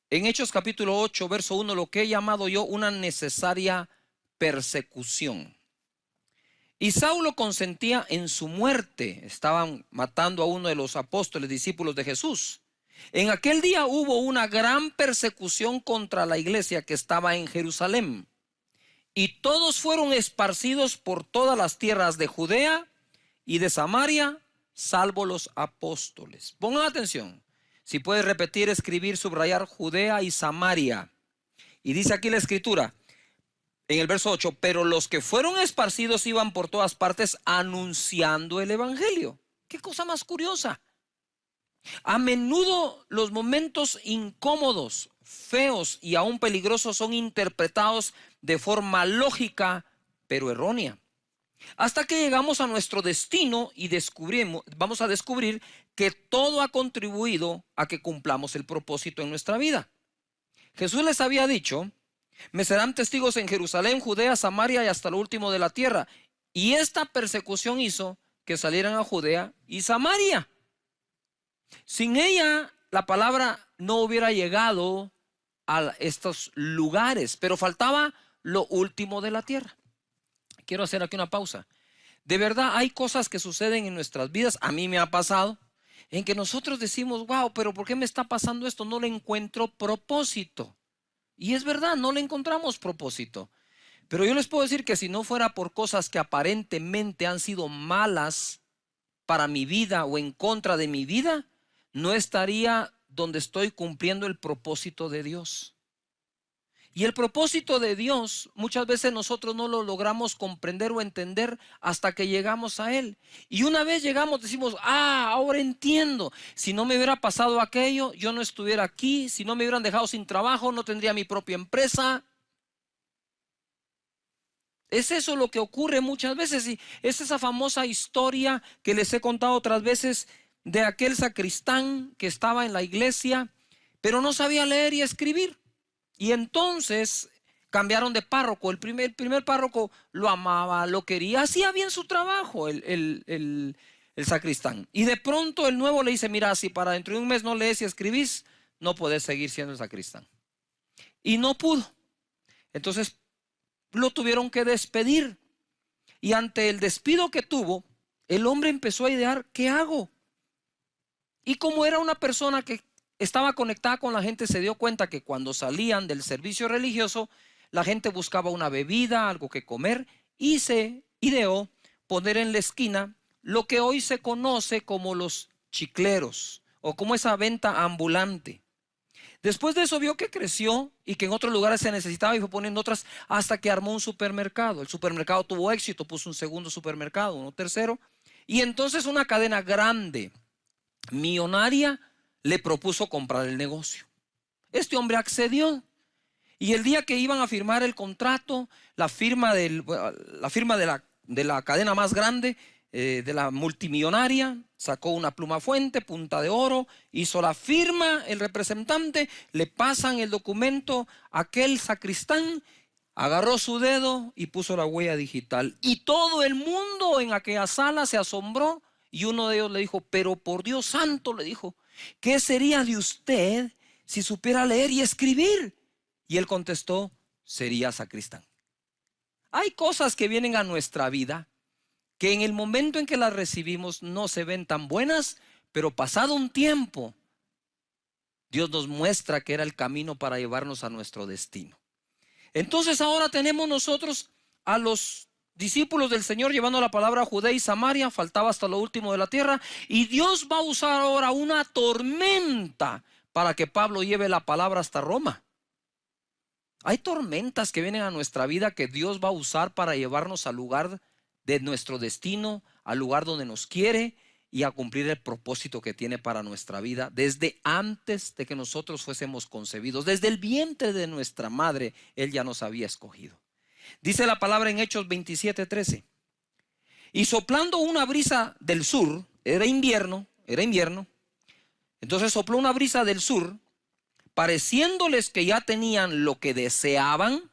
en Hechos capítulo 8, verso 1, lo que he llamado yo una necesaria persecución. Y Saulo consentía en su muerte. Estaban matando a uno de los apóstoles, discípulos de Jesús. En aquel día hubo una gran persecución contra la iglesia que estaba en Jerusalén. Y todos fueron esparcidos por todas las tierras de Judea y de Samaria, salvo los apóstoles. Pongan atención. Si puedes repetir, escribir, subrayar Judea y Samaria. Y dice aquí la escritura, en el verso 8, pero los que fueron esparcidos iban por todas partes anunciando el evangelio. Qué cosa más curiosa. A menudo los momentos incómodos, feos y aún peligrosos son interpretados de forma lógica, pero errónea. Hasta que llegamos a nuestro destino y vamos a descubrir que todo ha contribuido a que cumplamos el propósito en nuestra vida. Jesús les había dicho: me serán testigos en Jerusalén, Judea, Samaria y hasta lo último de la tierra. Y esta persecución hizo que salieran a Judea y Samaria. Sin ella, la palabra no hubiera llegado a estos lugares, pero faltaba lo último de la tierra. Quiero hacer aquí una pausa. De verdad, hay cosas que suceden en nuestras vidas, a mí me ha pasado, en que nosotros decimos: wow, pero ¿por qué me está pasando esto? No le encuentro propósito. Y es verdad, no le encontramos propósito. Pero yo les puedo decir que si no fuera por cosas que aparentemente han sido malas para mi vida o en contra de mi vida, no estaría donde estoy cumpliendo el propósito de Dios. Y el propósito de Dios muchas veces nosotros no lo logramos comprender o entender hasta que llegamos a Él. Y una vez llegamos decimos: ahora entiendo. Si no me hubiera pasado aquello, yo no estuviera aquí. Si no me hubieran dejado sin trabajo, no tendría mi propia empresa. Es eso lo que ocurre muchas veces. Y es esa famosa historia que les he contado otras veces de aquel sacristán que estaba en la iglesia, pero no sabía leer y escribir. Y entonces cambiaron de párroco. El primer párroco lo amaba, lo quería, hacía bien su trabajo el sacristán. Y de pronto el nuevo le dice, mira, si para dentro de un mes no lees y escribís, no podés seguir siendo el sacristán. Y no pudo. Entonces lo tuvieron que despedir. Y ante el despido que tuvo, el hombre empezó a idear, ¿qué hago? Y como era una persona que estaba conectada con la gente, se dio cuenta que cuando salían del servicio religioso, la gente buscaba una bebida, algo que comer, y se ideó poner en la esquina lo que hoy se conoce como los chicleros, o como esa venta ambulante. Después de eso vio que creció y que en otros lugares se necesitaba y fue poniendo otras hasta que armó un supermercado. El supermercado tuvo éxito, puso un segundo supermercado, un tercero, y entonces una cadena grande, millonaria, le propuso comprar el negocio. Este hombre accedió. Y el día que iban a firmar el contrato, la firma de la cadena más grande, de la multimillonaria, sacó una pluma fuente, punta de oro, hizo la firma, el representante, le pasan el documento a aquel sacristán, agarró su dedo y puso la huella digital. Y todo el mundo en aquella sala se asombró y uno de ellos le dijo, pero por Dios santo, le dijo, ¿qué sería de usted si supiera leer y escribir? Y él contestó, sería sacristán. Hay cosas que vienen a nuestra vida que en el momento en que las recibimos no se ven tan buenas, pero pasado un tiempo, Dios nos muestra que era el camino para llevarnos a nuestro destino. Entonces ahora tenemos nosotros a los discípulos del Señor llevando la palabra a Judea y Samaria, faltaba hasta lo último de la tierra, y Dios va a usar ahora una tormenta para que Pablo lleve la palabra hasta Roma. Hay tormentas que vienen a nuestra vida que Dios va a usar para llevarnos al lugar de nuestro destino, al lugar donde nos quiere y a cumplir el propósito que tiene para nuestra vida desde antes de que nosotros fuésemos concebidos. Desde el vientre de nuestra madre, Él ya nos había escogido. Dice la palabra en Hechos 27:13. Y soplando una brisa del sur, era invierno, entonces sopló una brisa del sur, pareciéndoles que ya tenían lo que deseaban,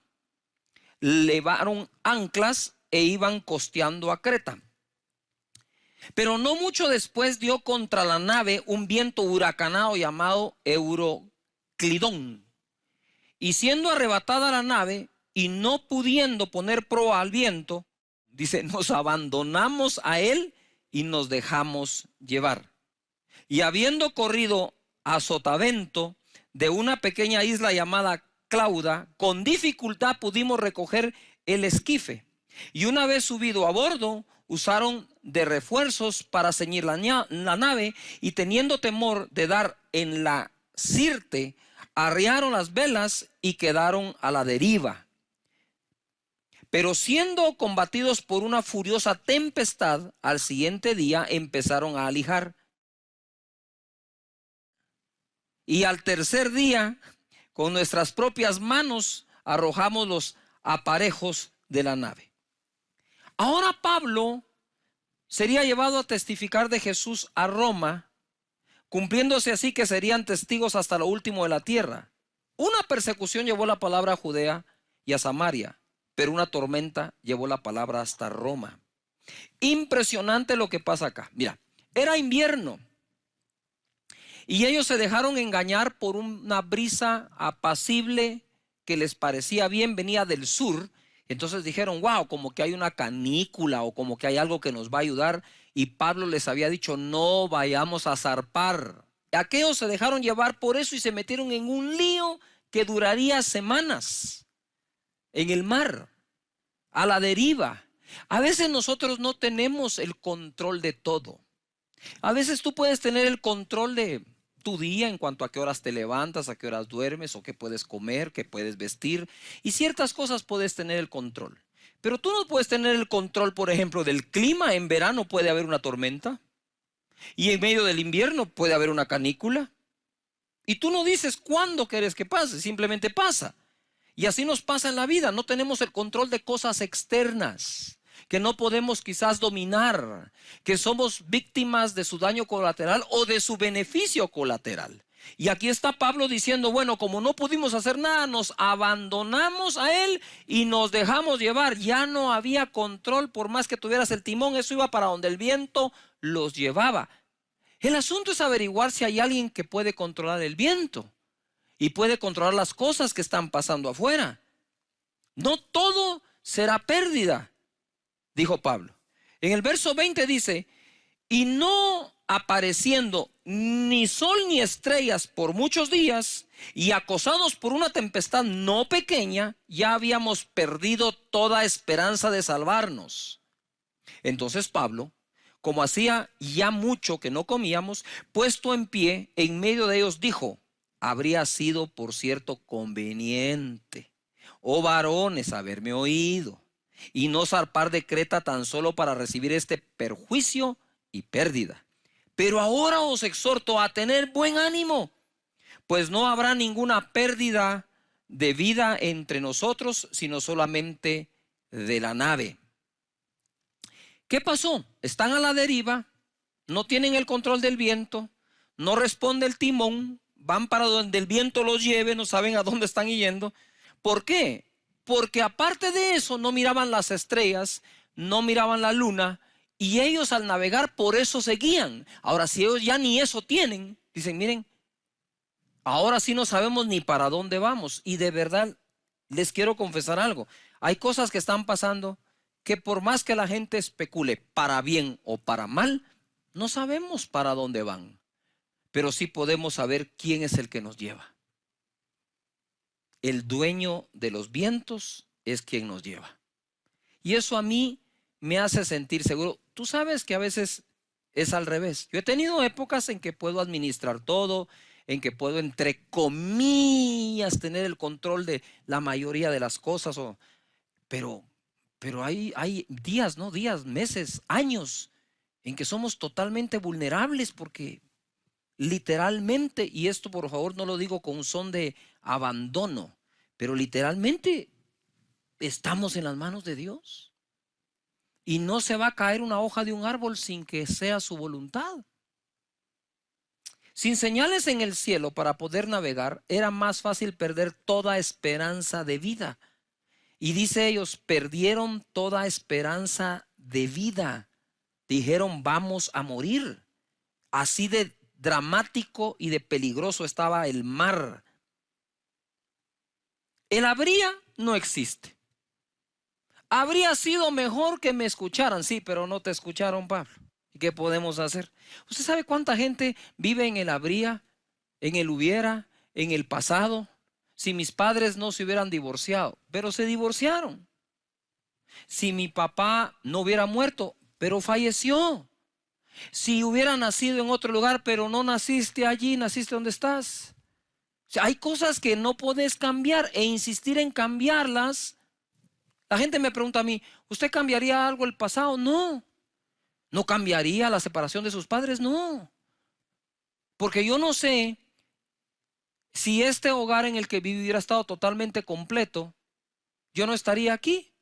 levaron anclas e iban costeando a Creta. Pero no mucho después dio contra la nave un viento huracanado llamado Euroclidón. Y siendo arrebatada la nave y no pudiendo poner proa al viento, dice, nos abandonamos a él y nos dejamos llevar. Y habiendo corrido a sotavento de una pequeña isla llamada Clauda, con dificultad pudimos recoger el esquife. Y una vez subido a bordo, usaron de refuerzos para ceñir la nave, y teniendo temor de dar en la sirte, arriaron las velas y quedaron a la deriva. Pero siendo combatidos por una furiosa tempestad, al siguiente día empezaron a alijar. Y al tercer día, con nuestras propias manos, arrojamos los aparejos de la nave. Ahora Pablo sería llevado a testificar de Jesús a Roma, cumpliéndose así que serían testigos hasta lo último de la tierra. Una persecución llevó la palabra a Judea y a Samaria, pero una tormenta llevó la palabra hasta Roma. Impresionante lo que pasa acá. Mira, era invierno y ellos se dejaron engañar por una brisa apacible que les parecía bien, venía del sur. Entonces dijeron, wow, como que hay una canícula o como que hay algo que nos va a ayudar. Y Pablo les había dicho, no vayamos a zarpar. Aquellos se dejaron llevar por eso y se metieron en un lío que duraría semanas en el mar, a la deriva. A veces nosotros no tenemos el control de todo. A veces tú puedes tener el control de tu día en cuanto a qué horas te levantas, a qué horas duermes, o qué puedes comer, qué puedes vestir, y ciertas cosas puedes tener el control. Pero tú no puedes tener el control, por ejemplo, del clima. En verano puede haber una tormenta y en medio del invierno puede haber una canícula, y tú no dices cuándo quieres que pase, simplemente pasa. Y así nos pasa en la vida, no tenemos el control de cosas externas. que no podemos quizás dominar, que somos víctimas de su daño colateral o de su beneficio colateral. Y aquí está Pablo diciendo, bueno, como no pudimos hacer nada, nos abandonamos a él y nos dejamos llevar. Ya no había control, por más que tuvieras el timón, eso iba para donde el viento los llevaba. El asunto es averiguar si hay alguien que puede controlar el viento y puede controlar las cosas que están pasando afuera. No todo será pérdida, dijo Pablo. En el verso 20 dice, y no apareciendo ni sol ni estrellas por muchos días, y acosados por una tempestad no pequeña, ya habíamos perdido toda esperanza de salvarnos. Entonces Pablo, como hacía ya mucho que no comíamos, puesto en pie en medio de ellos, dijo, habría sido por cierto conveniente, oh varones, haberme oído, y no zarpar de Creta tan solo para recibir este perjuicio y pérdida. Pero ahora os exhorto a tener buen ánimo, pues no habrá ninguna pérdida de vida entre nosotros, sino solamente de la nave. ¿Qué pasó? Están a la deriva, no tienen el control del viento, no responde el timón, van para donde el viento los lleve, no saben a dónde están yendo. ¿Por qué? Porque aparte de eso no miraban las estrellas, no miraban la luna, y ellos al navegar por eso seguían. Ahora, si ellos ya ni eso tienen, dicen, miren, ahora sí no sabemos ni para dónde vamos. Y de verdad, les quiero confesar algo. Hay cosas que están pasando que por más que la gente especule para bien o para mal, no sabemos para dónde van. Pero sí podemos saber quién es el que nos lleva. El dueño de los vientos es quien nos lleva. Y eso a mí me hace sentir seguro. Tú sabes que a veces es al revés. Yo he tenido épocas en que puedo administrar todo, en que puedo, entre comillas, tener el control de la mayoría de las cosas. Pero hay días, ¿no? Días, meses, años en que somos totalmente vulnerables porque literalmente, y esto por favor no lo digo con un son de abandono, pero literalmente estamos en las manos de Dios. Y no se va a caer una hoja de un árbol sin que sea su voluntad. Sin señales en el cielo para poder navegar, era más fácil perder toda esperanza de vida. Y dice ellos, perdieron toda esperanza de vida. Dijeron, vamos a morir. Así de dramático y de peligroso estaba el mar. El habría no existe. Habría sido mejor que me escucharan, sí, pero no te escucharon, Pablo. ¿Y qué podemos hacer? ¿Usted sabe cuánta gente vive en el habría, en el hubiera, en el pasado? Si mis padres no se hubieran divorciado, pero se divorciaron. Si mi papá no hubiera muerto, pero falleció. Si hubiera nacido en otro lugar, pero no naciste allí, naciste donde estás. O sea, hay cosas que no puedes cambiar e insistir en cambiarlas. La gente me pregunta a mí, ¿usted cambiaría algo del pasado? No. ¿No cambiaría la separación de sus padres? No. Porque yo no sé si este hogar en el que viví hubiera estado totalmente completo, yo no estaría aquí.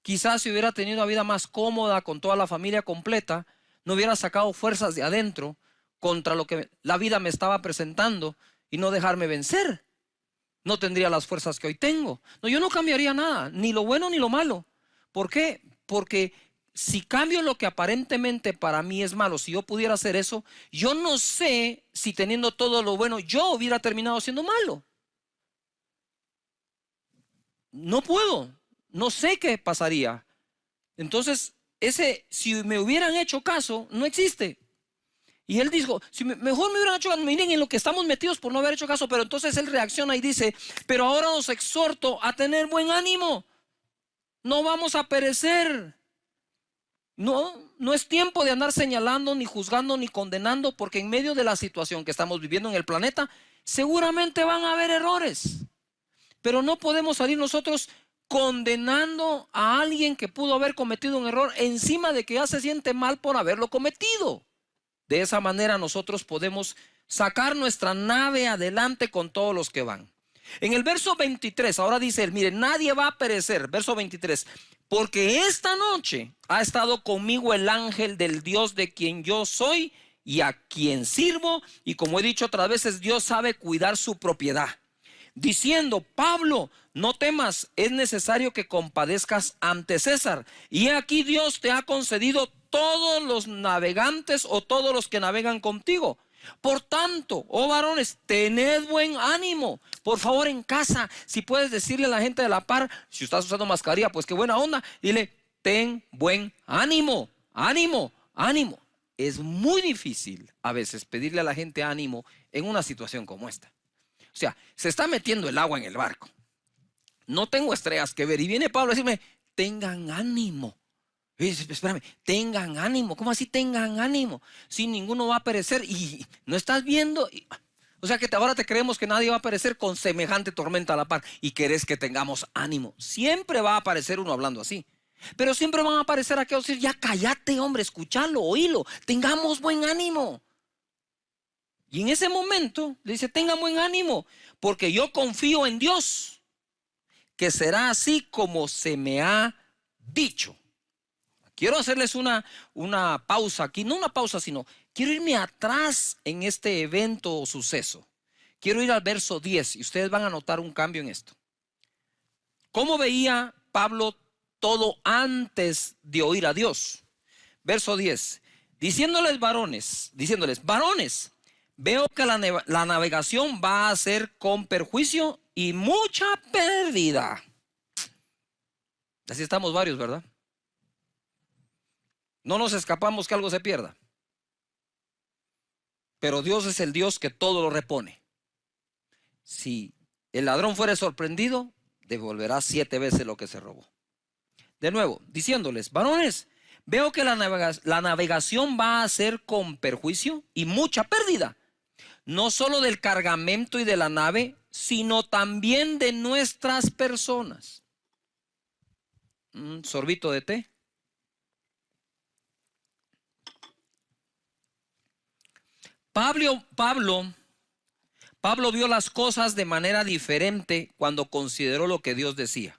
Quizás si hubiera tenido una vida más cómoda con toda la familia completa, no hubiera sacado fuerzas de adentro contra lo que la vida me estaba presentando y no dejarme vencer. No tendría las fuerzas que hoy tengo. No, yo no cambiaría nada, ni lo bueno ni lo malo. ¿Por qué? Porque si cambio lo que aparentemente para mí es malo, si yo pudiera hacer eso, yo no sé si teniendo todo lo bueno yo hubiera terminado siendo malo. No puedo, no sé qué pasaría. Entonces, si me hubieran hecho caso, no existe. Y él dijo, si mejor me hubieran hecho caso, miren en lo que estamos metidos por no haber hecho caso, pero entonces él reacciona y dice, pero ahora os exhorto a tener buen ánimo, no vamos a perecer. No es tiempo de andar señalando, ni juzgando, ni condenando, porque en medio de la situación que estamos viviendo en el planeta, seguramente van a haber errores. Pero no podemos salir nosotros condenando a alguien que pudo haber cometido un error encima de que ya se siente mal por haberlo cometido. De esa manera nosotros podemos sacar nuestra nave adelante con todos los que van. En el verso 23, ahora dice él, mire, nadie va a perecer. Verso 23, porque esta noche ha estado conmigo el ángel del Dios de quien yo soy y a quien sirvo. Y como he dicho otras veces, Dios sabe cuidar su propiedad. Diciendo, Pablo, no temas, es necesario que compadezcas ante César. Y aquí Dios te ha concedido todos los navegantes o todos los que navegan contigo. Por tanto, oh varones, tened buen ánimo. Por favor, en casa, si puedes decirle a la gente de la par, si estás usando mascarilla, pues qué buena onda, dile, ten buen ánimo, ánimo, ánimo. Es muy difícil a veces pedirle a la gente ánimo en una situación como esta. O sea, se está metiendo el agua en el barco. No tengo estrellas que ver. Y viene Pablo a decirme, tengan ánimo. Y dice, espérame, tengan ánimo. ¿Cómo así tengan ánimo? Si ninguno va a perecer y no estás viendo. O sea que ahora te creemos que nadie va a perecer con semejante tormenta a la par. Y querés que tengamos ánimo. Siempre va a aparecer uno hablando así. Pero siempre van a aparecer aquellos que decir, ya cállate, hombre, escúchalo, oílo. Tengamos buen ánimo. Y en ese momento le dice, tengan buen ánimo, porque yo confío en Dios, que será así como se me ha dicho. Quiero hacerles una pausa aquí, no una pausa, sino quiero irme atrás en este evento o suceso. Quiero ir al verso 10 y ustedes van a notar un cambio en esto. ¿Cómo veía Pablo todo antes de oír a Dios? Verso 10, diciéndoles, varones, veo que la navegación va a ser con perjuicio y mucha pérdida. Así estamos varios, ¿verdad? No nos escapamos que algo se pierda. Pero Dios es el Dios que todo lo repone. Si el ladrón fuere sorprendido, devolverá 7 veces lo que se robó. De nuevo, diciéndoles, varones, veo que la navegación va a ser con perjuicio y mucha pérdida. No solo del cargamento y de la nave, sino también de nuestras personas. Un sorbito de té. Pablo vio las cosas de manera diferente cuando consideró lo que Dios decía.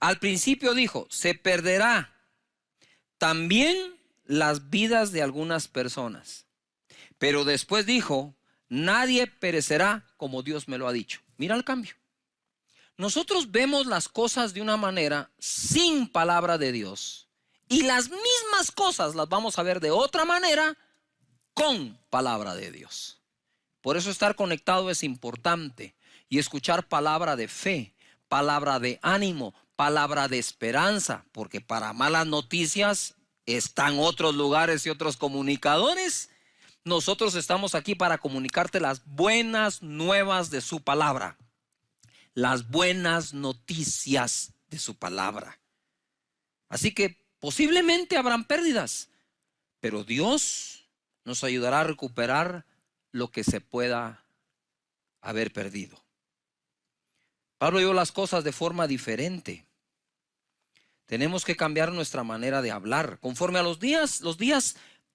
Al principio dijo, se perderá también las vidas de algunas personas. Pero después dijo, nadie perecerá como Dios me lo ha dicho. Mira el cambio. Nosotros vemos las cosas de una manera sin palabra de Dios. Y las mismas cosas las vamos a ver de otra manera con palabra de Dios. Por eso estar conectado es importante. Y escuchar palabra de fe, palabra de ánimo, palabra de esperanza. Porque para malas noticias están otros lugares y otros comunicadores. Nosotros estamos aquí para comunicarte las buenas nuevas de su palabra. Las buenas noticias de su palabra. Así que posiblemente habrán pérdidas, pero Dios nos ayudará a recuperar lo que se pueda haber perdido. Pablo vio las cosas de forma diferente. Tenemos que cambiar nuestra manera de hablar. Conforme a los días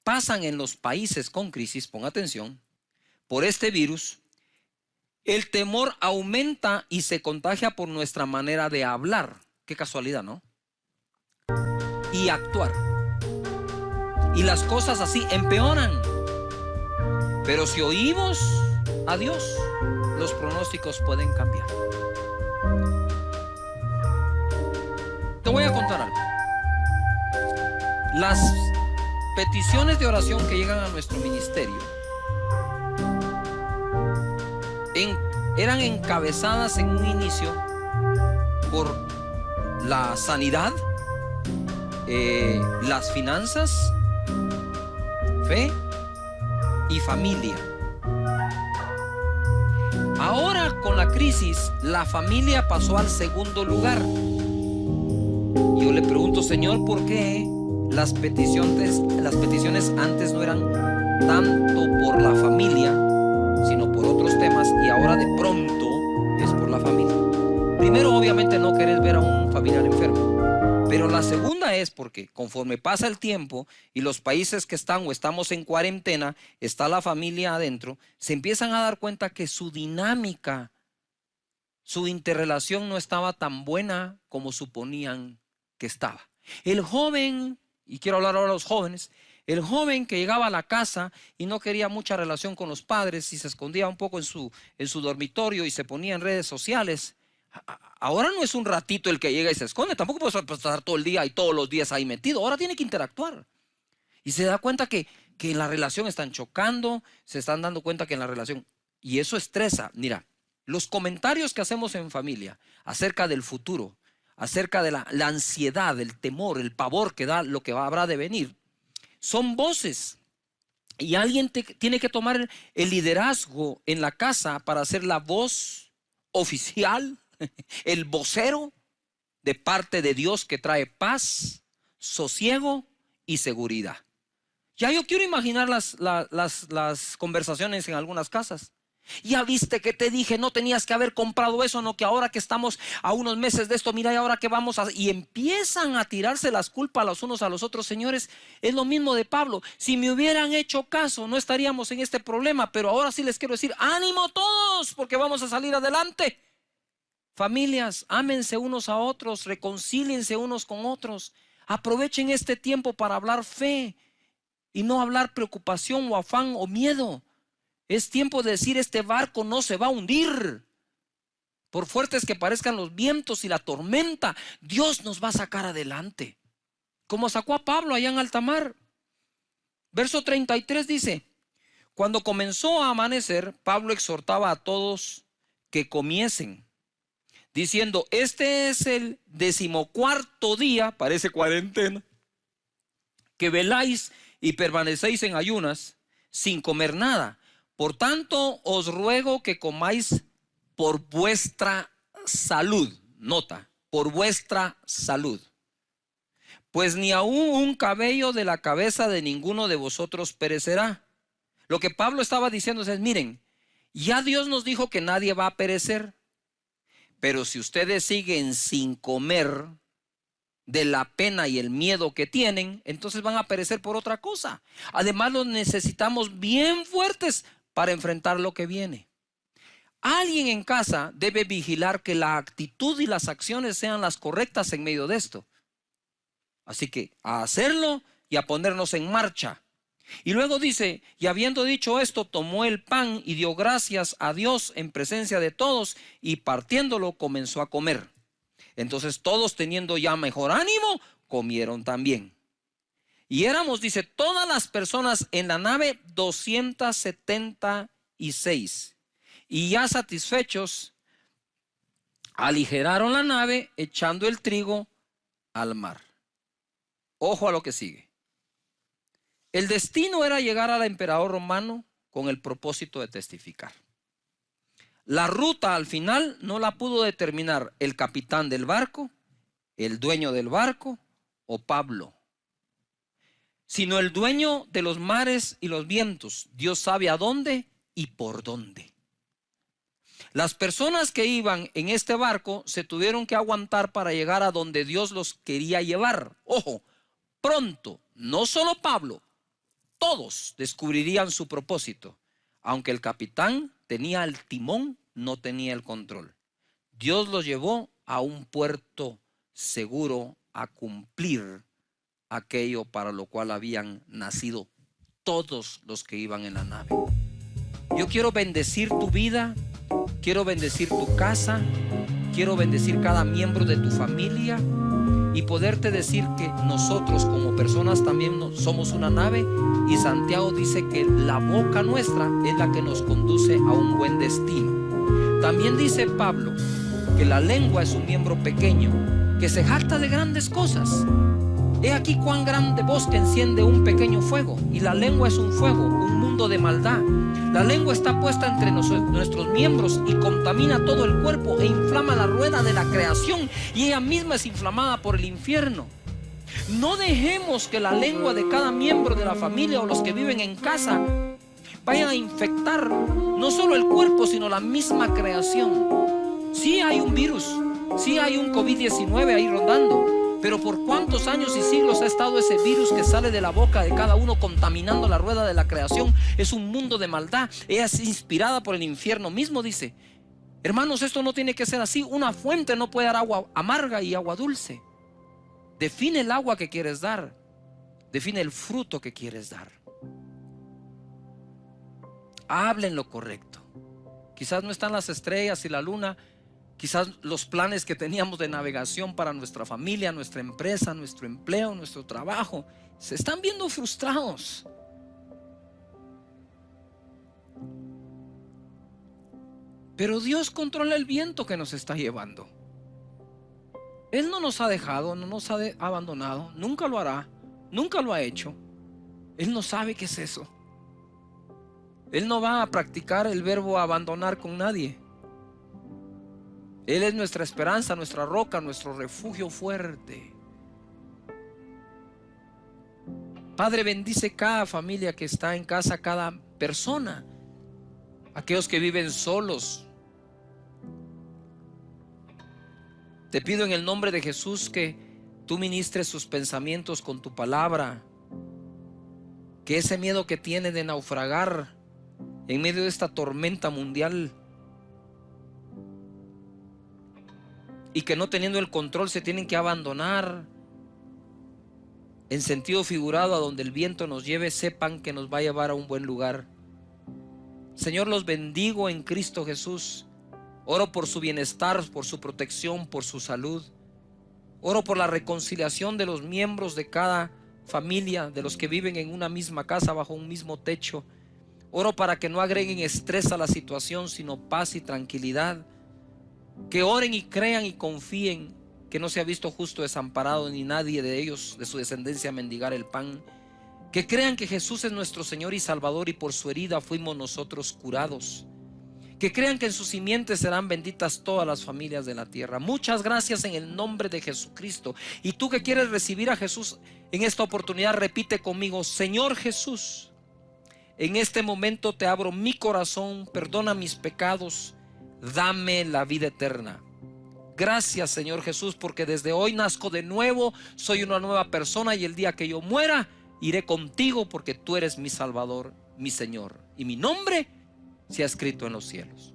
pasan en los países con crisis, pon atención, por este virus, el temor aumenta y se contagia por nuestra manera de hablar. Qué casualidad, ¿no? Y actuar. Y las cosas así empeoran. Pero si oímos a Dios, los pronósticos pueden cambiar. Te voy a contar algo. Las peticiones de oración que llegan a nuestro ministerio eran encabezadas en un inicio por la sanidad, las finanzas, fe y familia. Ahora con la crisis, la familia pasó al segundo lugar. Yo le pregunto, Señor, ¿por qué las peticiones antes no eran tanto por la familia, sino por otros temas, y ahora de pronto es por la familia? Primero, obviamente no querés ver a un familiar enfermo, pero la segunda es porque conforme pasa el tiempo y los países que están o estamos en cuarentena, está la familia adentro, se empiezan a dar cuenta que su dinámica su interrelación no estaba tan buena como suponían que estaba. El joven, y quiero hablar ahora de los jóvenes, el joven que llegaba a la casa y no quería mucha relación con los padres y se escondía un poco en su dormitorio y se ponía en redes sociales. Ahora no es un ratito el que llega y se esconde, tampoco puede pasar todo el día y todos los días ahí metido. Ahora tiene que interactuar. Y se da cuenta que en la relación están chocando, se están dando cuenta que en la relación, y eso estresa. Mira, los comentarios que hacemos en familia acerca del futuro, acerca de la ansiedad, el temor, el pavor que da lo que habrá de venir, son voces. Y alguien tiene que tomar el liderazgo en la casa para ser la voz oficial, el vocero de parte de Dios que trae paz, sosiego y seguridad. Ya yo quiero imaginar las conversaciones en algunas casas. Ya viste que te dije, no tenías que haber comprado eso, no, que ahora que estamos a unos meses de esto, mira, y ahora que vamos a... Y empiezan a tirarse las culpas los unos a los otros. Señores, es lo mismo de Pablo. Si me hubieran hecho caso, no estaríamos en este problema. Pero ahora sí les quiero decir, ánimo todos, porque vamos a salir adelante. Familias, ámense unos a otros, reconcíliense unos con otros. Aprovechen este tiempo para hablar fe y no hablar preocupación o afán o miedo. Es tiempo de decir, este barco no se va a hundir. Por fuertes que parezcan los vientos y la tormenta, Dios nos va a sacar adelante. Como sacó a Pablo allá en alta mar. Verso 33 dice, cuando comenzó a amanecer, Pablo exhortaba a todos que comiesen, diciendo, este es el 14º día, parece cuarentena, que veláis y permanecéis en ayunas sin comer nada. Por tanto, os ruego que comáis por vuestra salud. Nota, por vuestra salud. Pues ni aún un cabello de la cabeza de ninguno de vosotros perecerá. Lo que Pablo estaba diciendo es, miren, ya Dios nos dijo que nadie va a perecer. Pero si ustedes siguen sin comer de la pena y el miedo que tienen, entonces van a perecer por otra cosa. Además, los necesitamos bien fuertes para enfrentar lo que viene. Alguien en casa debe vigilar que la actitud y las acciones sean las correctas en medio de esto. Así que a hacerlo y a ponernos en marcha. Y luego dice, y habiendo dicho esto, tomó el pan y dio gracias a Dios en presencia de todos, y partiéndolo comenzó a comer. Entonces todos, teniendo ya mejor ánimo, comieron también. Y éramos, dice, todas las personas en la nave 276. Y ya satisfechos, aligeraron la nave echando el trigo al mar. Ojo a lo que sigue. El destino era llegar al emperador romano con el propósito de testificar. La ruta al final no la pudo determinar el capitán del barco, el dueño del barco o Pablo, sino el dueño de los mares y los vientos. Dios sabe a dónde y por dónde. Las personas que iban en este barco se tuvieron que aguantar para llegar a donde Dios los quería llevar. Ojo, pronto, no solo Pablo, todos descubrirían su propósito. Aunque el capitán tenía el timón, no tenía el control. Dios los llevó a un puerto seguro a cumplir aquello para lo cual habían nacido todos los que iban en la nave. Yo quiero bendecir tu vida, quiero bendecir tu casa, quiero bendecir cada miembro de tu familia y poderte decir que nosotros como personas también somos una nave, y Santiago dice que la boca nuestra es la que nos conduce a un buen destino. También dice Pablo que la lengua es un miembro pequeño que se jacta de grandes cosas. He aquí cuán grande bosque enciende un pequeño fuego, y la lengua es un fuego, un mundo de maldad. La lengua está puesta entre nuestros miembros y contamina todo el cuerpo e inflama la rueda de la creación, y ella misma es inflamada por el infierno. No dejemos que la lengua de cada miembro de la familia o los que viven en casa vayan a infectar no solo el cuerpo, sino la misma creación. Sí hay un virus, sí hay un COVID-19 ahí rondando, pero ¿por cuántos años y siglos ha estado ese virus que sale de la boca de cada uno contaminando la rueda de la creación? Es un mundo de maldad. Ella es inspirada por el infierno mismo, dice. Hermanos, esto no tiene que ser así. Una fuente no puede dar agua amarga y agua dulce. Define el agua que quieres dar. Define el fruto que quieres dar. Hablen lo correcto. Quizás no están las estrellas y la luna. Quizás los planes que teníamos de navegación para nuestra familia, nuestra empresa, nuestro empleo, nuestro trabajo, se están viendo frustrados. Pero Dios controla el viento que nos está llevando. Él no nos ha dejado, no nos ha abandonado, nunca lo hará, nunca lo ha hecho. Él no sabe qué es eso. Él no va a practicar el verbo abandonar con nadie. Él es nuestra esperanza, nuestra roca, nuestro refugio fuerte. Padre, bendice cada familia que está en casa, cada persona, aquellos que viven solos. Te pido en el nombre de Jesús que tú ministres sus pensamientos con tu palabra, que ese miedo que tiene de naufragar en medio de esta tormenta mundial, y que no teniendo el control se tienen que abandonar en sentido figurado a donde el viento nos lleve, sepan que nos va a llevar a un buen lugar. Señor, los bendigo en Cristo Jesús. Oro por su bienestar, por su protección, por su salud. Oro por la reconciliación de los miembros de cada familia, de los que viven en una misma casa, bajo un mismo techo. Oro para que no agreguen estrés a la situación, sino paz y tranquilidad. Que oren y crean y confíen que no se ha visto justo desamparado, ni nadie de ellos, de su descendencia, mendigar el pan. Que crean que Jesús es nuestro Señor y Salvador, y por su herida fuimos nosotros curados. Que crean que en sus simientes serán benditas todas las familias de la tierra. Muchas gracias en el nombre de Jesucristo. Y tú que quieres recibir a Jesús en esta oportunidad, repite conmigo: Señor Jesús, en este momento te abro mi corazón, perdona mis pecados, dame la vida eterna. Gracias, Señor Jesús, porque desde hoy nazco de nuevo, soy una nueva persona, y el día que yo muera iré contigo, porque tú eres mi Salvador, mi Señor, y mi nombre se ha escrito en los cielos.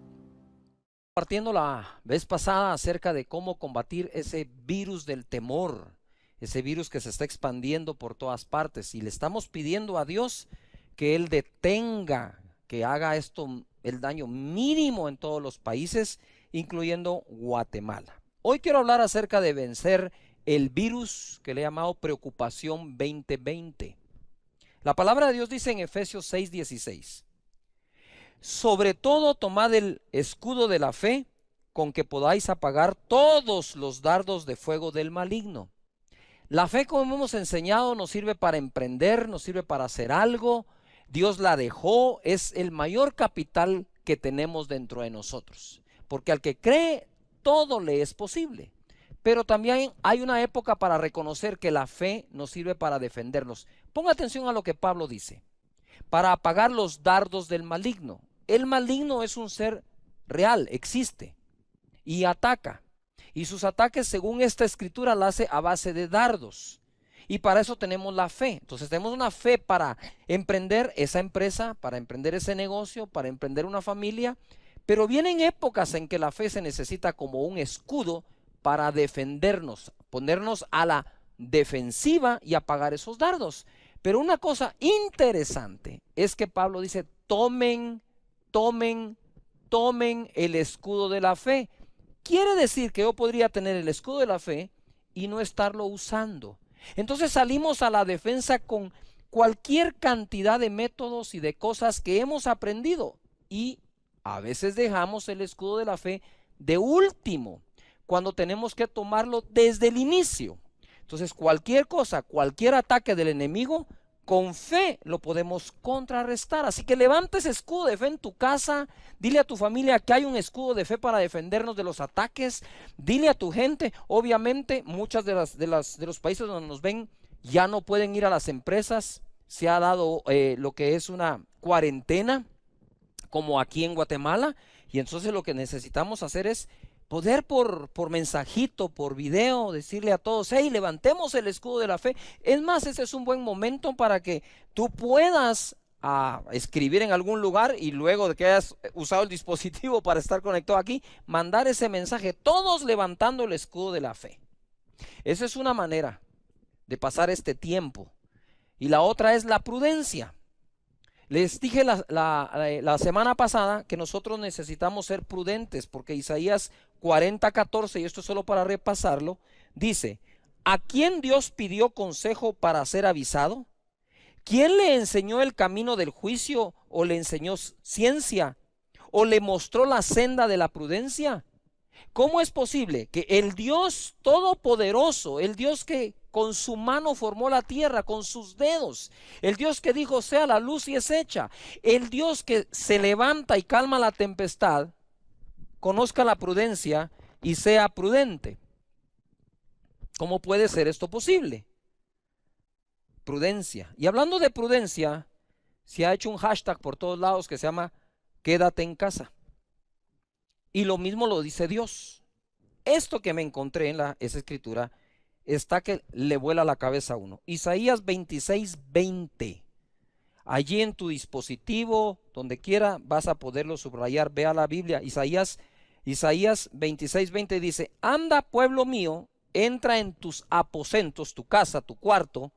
Compartiendo la vez pasada acerca de cómo combatir ese virus del temor, ese virus que se está expandiendo por todas partes, y le estamos pidiendo a Dios que Él detenga, que haga esto, el daño mínimo en todos los países, incluyendo Guatemala. Hoy quiero hablar acerca de vencer el virus que le he llamado preocupación 2020. La palabra de Dios dice en Efesios 6:16: sobre todo tomad el escudo de la fe, con que podáis apagar todos los dardos de fuego del maligno. La fe, como hemos enseñado, nos sirve para emprender, nos sirve para hacer algo. Dios la dejó, es el mayor capital que tenemos dentro de nosotros, porque al que cree todo le es posible. Pero también hay una época para reconocer que la fe nos sirve para defendernos. Ponga atención a lo que Pablo dice: para apagar los dardos del maligno. El maligno es un ser real, existe y ataca, y sus ataques, según esta escritura, la hace a base de dardos. Y para eso tenemos la fe. Entonces tenemos una fe para emprender esa empresa, para emprender ese negocio, para emprender una familia. Pero vienen épocas en que la fe se necesita como un escudo para defendernos, ponernos a la defensiva y apagar esos dardos. Pero una cosa interesante es que Pablo dice: tomen el escudo de la fe. Quiere decir que yo podría tener el escudo de la fe y no estarlo usando. Entonces salimos a la defensa con cualquier cantidad de métodos y de cosas que hemos aprendido, y a veces dejamos el escudo de la fe de último, cuando tenemos que tomarlo desde el inicio. Entonces cualquier cosa, cualquier ataque del enemigo, con fe lo podemos contrarrestar. Así que levanta ese escudo de fe en tu casa. Dile a tu familia que hay un escudo de fe para defendernos de los ataques. Dile a tu gente. Obviamente muchas de los países donde nos ven ya no pueden ir a las empresas. Se ha dado lo que es una cuarentena, como aquí en Guatemala, y entonces lo que necesitamos hacer es poder por mensajito, por video, decirle a todos: hey, levantemos el escudo de la fe. Es más, ese es un buen momento para que tú puedas a escribir en algún lugar y luego de que hayas usado el dispositivo para estar conectado aquí, mandar ese mensaje, todos levantando el escudo de la fe. Esa es una manera de pasar este tiempo. Y la otra es la prudencia. Les dije la semana pasada que nosotros necesitamos ser prudentes, porque Isaías 40:14, y esto es solo para repasarlo, dice: ¿a quién Dios pidió consejo para ser avisado? ¿Quién le enseñó el camino del juicio, o le enseñó ciencia, o le mostró la senda de la prudencia? ¿Cómo es posible que el Dios todopoderoso, el Dios que con su mano formó la tierra, con sus dedos, el Dios que dijo sea la luz y es hecha, el Dios que se levanta y calma la tempestad, conozca la prudencia y sea prudente? ¿Cómo puede ser esto posible? Prudencia. Y hablando de prudencia, se ha hecho un hashtag por todos lados que se llama quédate en casa. Y lo mismo lo dice Dios. Esto que me encontré en esa escritura está que le vuela la cabeza a uno. Isaías 26:20. Allí en tu dispositivo, donde quiera, vas a poderlo subrayar. Vea la Biblia. Isaías 26:20 dice: anda, pueblo mío, entra en tus aposentos, tu casa, tu cuarto,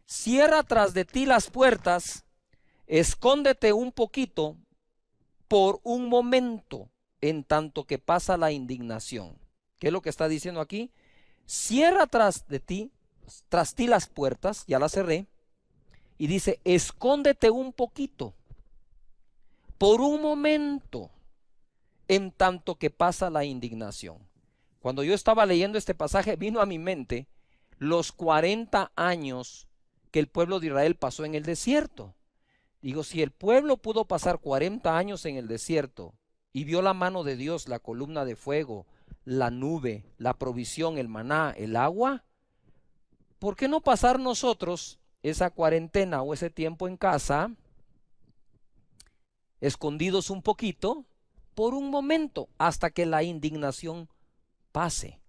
cierra tras de ti las puertas, escóndete un poquito por un momento, en tanto que pasa la indignación. ¿Qué es lo que está diciendo aquí? Cierra tras ti las puertas, ya las cerré, y dice: escóndete un poquito, por un momento, en tanto que pasa la indignación. Cuando yo estaba leyendo este pasaje, vino a mi mente los 40 años que el pueblo de Israel pasó en el desierto. Digo, si el pueblo pudo pasar 40 años en el desierto y vio la mano de Dios, la columna de fuego, la nube, la provisión, el maná, el agua, ¿por qué no pasar nosotros esa cuarentena o ese tiempo en casa, escondidos un poquito, por un momento, hasta que la indignación pase?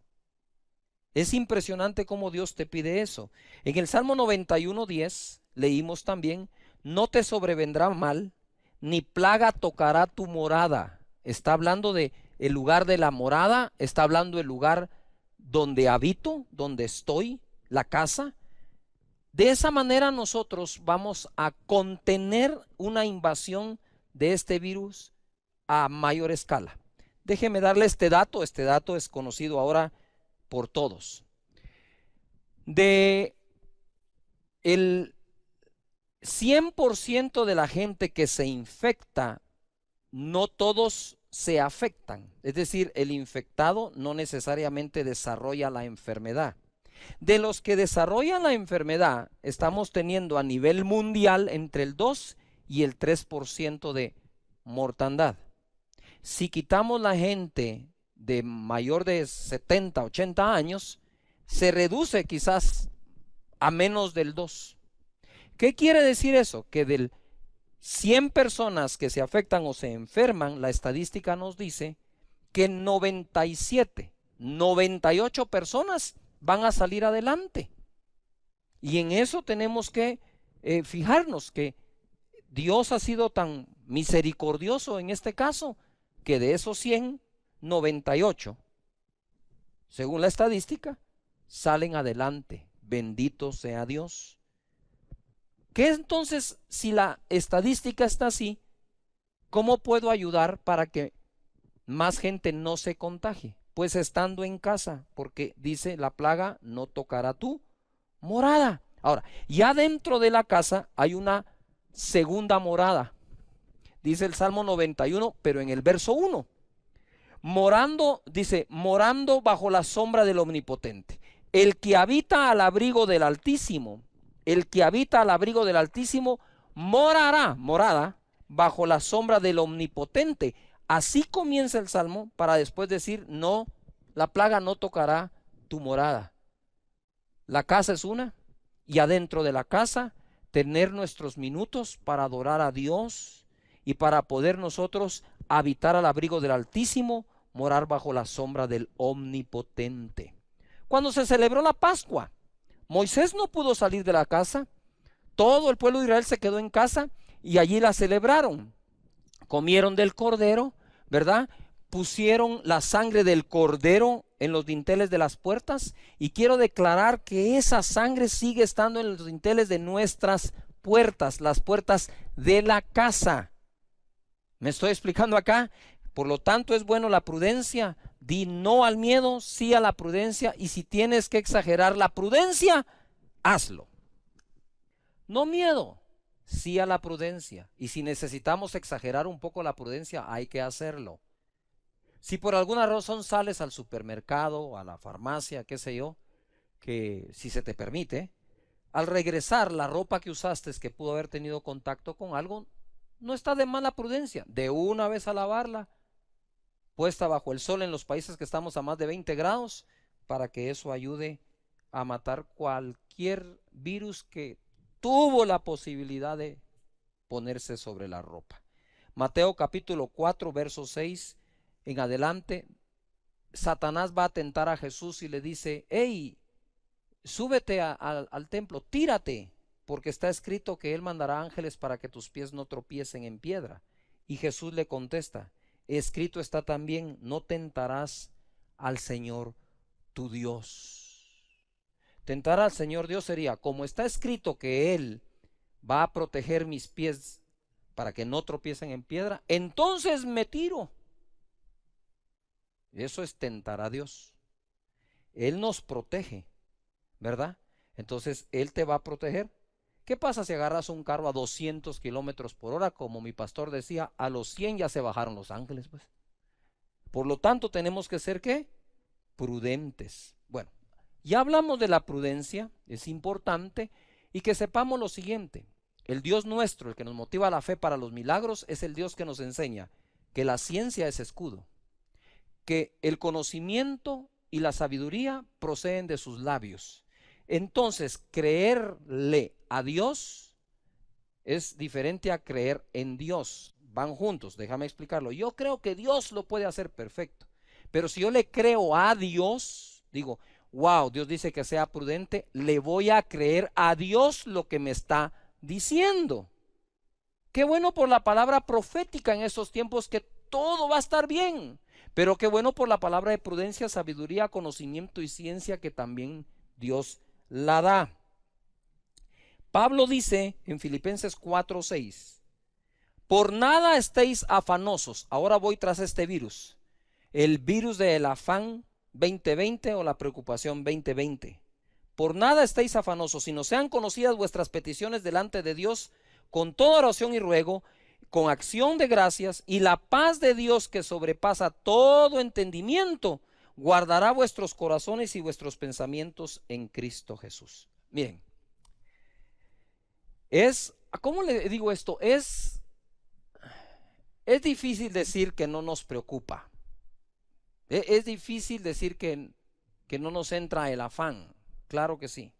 Es impresionante cómo Dios te pide eso. En el Salmo 91:10 leímos también: no te sobrevendrá mal, ni plaga tocará tu morada. Está hablando de el lugar de la morada, está hablando del lugar donde habito, donde estoy, la casa. De esa manera nosotros vamos a contener una invasión de este virus a mayor escala. Déjeme darle este dato es conocido ahora por todos. De el 100% de la gente que se infecta, no todos se afectan. Es decir, el infectado no necesariamente desarrolla la enfermedad. De los que desarrollan la enfermedad, estamos teniendo a nivel mundial entre el 2 y el 3% de mortandad. Si quitamos la gente de mayor de 70, 80 años, se reduce quizás a menos del 2. ¿Qué quiere decir eso? Que del 100 personas que se afectan o se enferman, la estadística nos dice que 97, 98 personas van a salir adelante. Y en eso tenemos que fijarnos, que Dios ha sido tan misericordioso en este caso, que de esos 100, 98, según la estadística, salen adelante. Bendito sea Dios. ¿Qué entonces, si la estadística está así, cómo puedo ayudar para que más gente no se contagie? Pues estando en casa, porque dice: la plaga no tocará tu morada. Ahora, ya dentro de la casa hay una segunda morada. Dice el Salmo 91, pero en el verso 1. Morando, dice: morando bajo la sombra del Omnipotente. El que habita al abrigo del Altísimo, el que habita al abrigo del Altísimo morada, bajo la sombra del Omnipotente. Así comienza el Salmo, para después decir: no, la plaga no tocará tu morada. La casa es una, y adentro de la casa tener nuestros minutos para adorar a Dios y para poder nosotros habitar al abrigo del Altísimo, morar bajo la sombra del Omnipotente. Cuando se celebró la Pascua, Moisés no pudo salir de la casa, todo el pueblo de Israel se quedó en casa, y allí la celebraron. Comieron del cordero, ¿verdad? Pusieron la sangre del cordero en los dinteles de las puertas, y quiero declarar que esa sangre sigue estando en los dinteles de nuestras puertas, las puertas de la casa. ¿Me estoy explicando acá? Por lo tanto, es bueno la prudencia. Di no al miedo, sí a la prudencia, y si tienes que exagerar la prudencia, hazlo. No miedo, sí a la prudencia, y si necesitamos exagerar un poco la prudencia, hay que hacerlo. Si por alguna razón sales al supermercado, a la farmacia, qué sé yo, que si se te permite, al regresar la ropa que usaste que pudo haber tenido contacto con algo, no está de mala prudencia, de una vez a lavarla, puesta bajo el sol en los países que estamos a más de 20 grados, para que eso ayude a matar cualquier virus que tuvo la posibilidad de ponerse sobre la ropa. Mateo capítulo 4, verso 6 en adelante, Satanás va a tentar a Jesús y le dice: hey, súbete al templo, tírate, porque está escrito que él mandará ángeles para que tus pies no tropiecen en piedra. Y Jesús le contesta: escrito está también, no tentarás al Señor tu Dios. Tentar al Señor Dios sería, como está escrito que Él va a proteger mis pies para que no tropiecen en piedra, entonces me tiro. Eso es tentar a Dios. Él nos protege, ¿verdad? Entonces Él te va a proteger. ¿Qué pasa si agarras un carro a 200 kilómetros por hora? Como mi pastor decía, a los 100 ya se bajaron los ángeles, pues. Por lo tanto, tenemos que ser, ¿qué? Prudentes. Bueno, ya hablamos de la prudencia, es importante, y que sepamos lo siguiente: el Dios nuestro, el que nos motiva a la fe para los milagros, es el Dios que nos enseña que la ciencia es escudo, que el conocimiento y la sabiduría proceden de sus labios. Entonces, creerle a Dios es diferente a creer en Dios. Van juntos, déjame explicarlo. Yo creo que Dios lo puede hacer perfecto, pero si yo le creo a Dios, digo, wow, Dios dice que sea prudente, le voy a creer a Dios lo que me está diciendo. Qué bueno por la palabra profética en estos tiempos, que todo va a estar bien. Pero qué bueno por la palabra de prudencia, sabiduría, conocimiento y ciencia, que también Dios la da. Pablo dice en Filipenses 4:6: por nada estéis afanosos. Ahora voy tras este virus, el virus del afán 2020 o la preocupación 2020. Por nada estéis afanosos, sino sean conocidas vuestras peticiones delante de Dios con toda oración y ruego, con acción de gracias, y la paz de Dios, que sobrepasa todo entendimiento, guardará vuestros corazones y vuestros pensamientos en Cristo Jesús. Miren, ¿cómo le digo esto? Es difícil decir que no nos preocupa. Es difícil decir que no nos entra el afán. Claro que sí.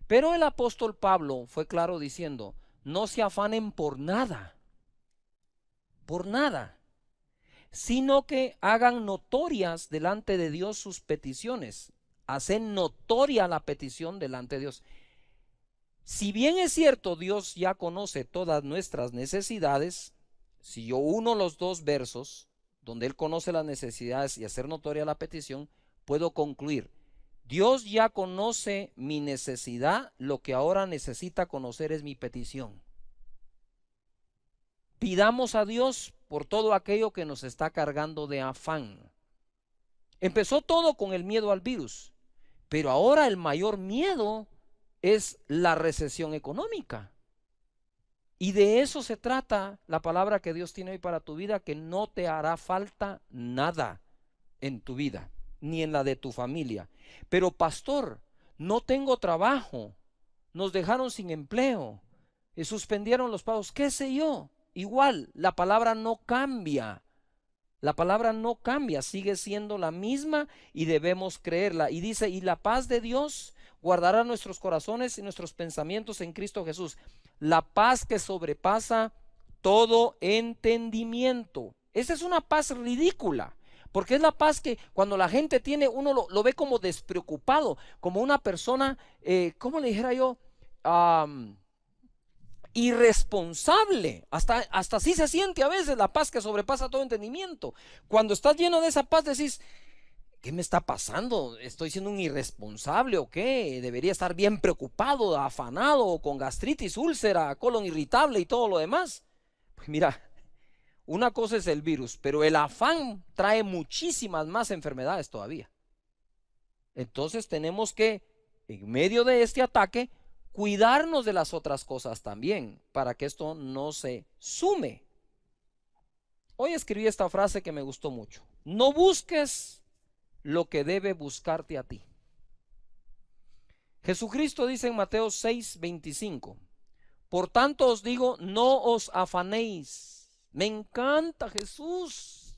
Pero el apóstol Pablo fue claro diciendo: no se afanen por nada, sino que hagan notorias delante de Dios sus peticiones. Hacen notoria la petición delante de Dios. Si bien es cierto, Dios ya conoce todas nuestras necesidades, si yo uno los dos versos donde Él conoce las necesidades y hacer notoria la petición, puedo concluir: Dios ya conoce mi necesidad, lo que ahora necesita conocer es mi petición. Pidamos a Dios por todo aquello que nos está cargando de afán. Empezó todo con el miedo al virus, pero ahora el mayor miedo es la recesión económica. Y de eso se trata la palabra que Dios tiene hoy para tu vida: que no te hará falta nada en tu vida, ni en la de tu familia. Pero pastor, no tengo trabajo, nos dejaron sin empleo, suspendieron los pagos, qué sé yo. Igual, la palabra no cambia. La palabra no cambia, sigue siendo la misma y debemos creerla. Y dice: y la paz de Dios guardará nuestros corazones y nuestros pensamientos en Cristo Jesús. La paz que sobrepasa todo entendimiento. Esa es una paz ridícula, porque es la paz que cuando la gente tiene, uno lo ve como despreocupado, como una persona, ¿cómo le dijera yo? irresponsable. Hasta así se siente a veces la paz que sobrepasa todo entendimiento. Cuando estás lleno de esa paz decís, ¿qué me está pasando? ¿Estoy siendo un irresponsable o qué? Debería estar bien preocupado, afanado, con gastritis, úlcera, colon irritable y todo lo demás. Pues mira, una cosa es el virus, pero el afán trae muchísimas más enfermedades todavía. Entonces tenemos que, en medio de este ataque, cuidarnos de las otras cosas también, para que esto no se sume. Hoy escribí esta frase que me gustó mucho: no busques lo que debe buscarte a ti. Jesucristo dice en Mateo 6:25, por tanto os digo, no os afanéis. Me encanta Jesús.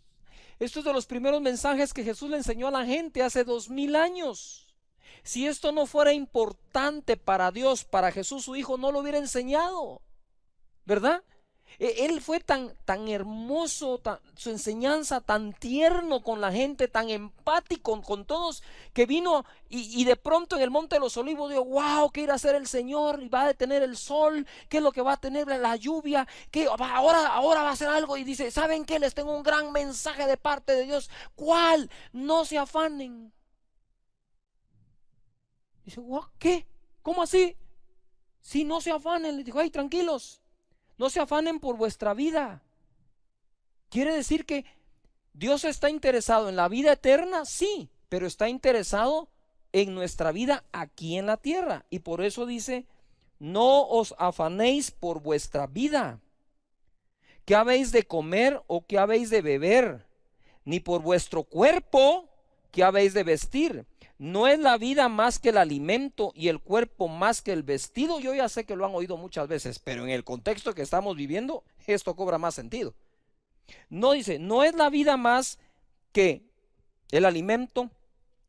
Esto es de los primeros mensajes que Jesús le enseñó a la gente hace 2000 años. Si esto no fuera importante para Dios, para Jesús su Hijo, no lo hubiera enseñado, ¿verdad? Él fue tan hermoso, su enseñanza tan tierno con la gente, tan empático con todos, que vino y de pronto en el Monte de los Olivos dijo, wow, ¿qué irá a hacer el Señor? Y va a detener el sol, ¿qué es lo que va a tener la lluvia? ¿Qué? Ahora va a hacer algo. Y dice, ¿saben qué? Les tengo un gran mensaje de parte de Dios. ¿Cuál? No se afanen. Dice, ¿qué? ¿Cómo así? Si no se afanen, le dijo, ay, tranquilos, no se afanen por vuestra vida. Quiere decir que Dios está interesado en la vida eterna, sí, pero está interesado en nuestra vida aquí en la tierra. Y por eso dice, no os afanéis por vuestra vida, qué habéis de comer o qué habéis de beber, ni por vuestro cuerpo, qué habéis de vestir. ¿No es la vida más que el alimento y el cuerpo más que el vestido? Yo ya sé que lo han oído muchas veces, pero en el contexto que estamos viviendo, esto cobra más sentido. No dice, ¿no es la vida más que el alimento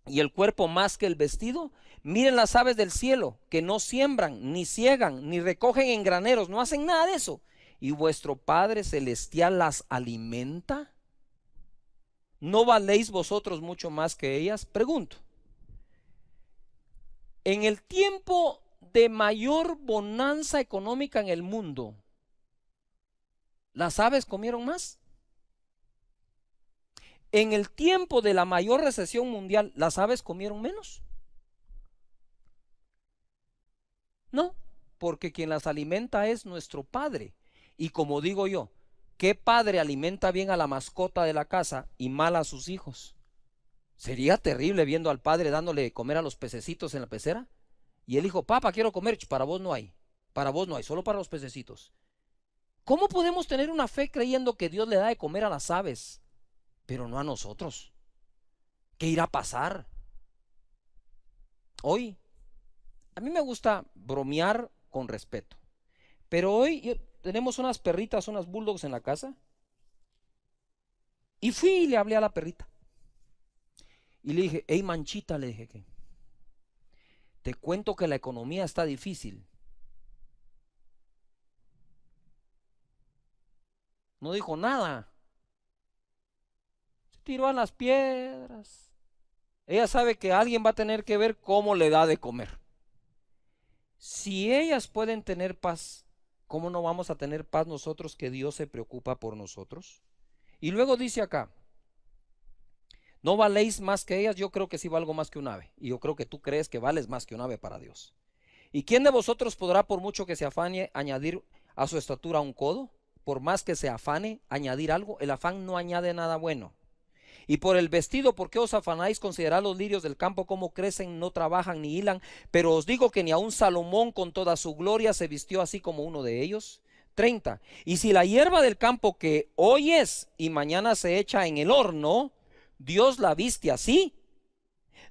y el cuerpo más que el vestido? Miren las aves del cielo, que no siembran, ni ciegan, ni recogen en graneros, no hacen nada de eso. ¿Y vuestro Padre Celestial las alimenta? ¿No valéis vosotros mucho más que ellas? Pregunto. En el tiempo de mayor bonanza económica en el mundo, ¿las aves comieron más? En el tiempo de la mayor recesión mundial, ¿las aves comieron menos? No, porque quien las alimenta es nuestro Padre. Y como digo yo, ¿qué padre alimenta bien a la mascota de la casa y mal a sus hijos? Sería terrible viendo al padre dándole de comer a los pececitos en la pecera. Y el hijo, papá, quiero comer. Para vos no hay. Para vos no hay, solo para los pececitos. ¿Cómo podemos tener una fe creyendo que Dios le da de comer a las aves, pero no a nosotros? ¿Qué irá a pasar? Hoy, a mí me gusta bromear con respeto. Pero hoy tenemos unas perritas, unas bulldogs en la casa. Y fui y le hablé a la perrita. Y le dije, hey Manchita, le dije que te cuento que la economía está difícil. No dijo nada. Se tiró a las piedras. Ella sabe que alguien va a tener que ver cómo le da de comer. Si ellas pueden tener paz, ¿cómo no vamos a tener paz nosotros que Dios se preocupa por nosotros? Y luego dice acá, ¿no valéis más que ellas? Yo creo que sí valgo más que un ave. Y yo creo que tú crees que vales más que un ave para Dios. ¿Y quién de vosotros podrá, por mucho que se afane, añadir a su estatura un codo? Por más que se afane, añadir algo. El afán no añade nada bueno. Y por el vestido, ¿por qué os afanáis? Considerad los lirios del campo, cómo crecen, no trabajan ni hilan. Pero os digo que ni aun Salomón con toda su gloria se vistió así como uno de ellos. 30. Y si la hierba del campo que hoy es y mañana se echa en el horno, Dios la viste así,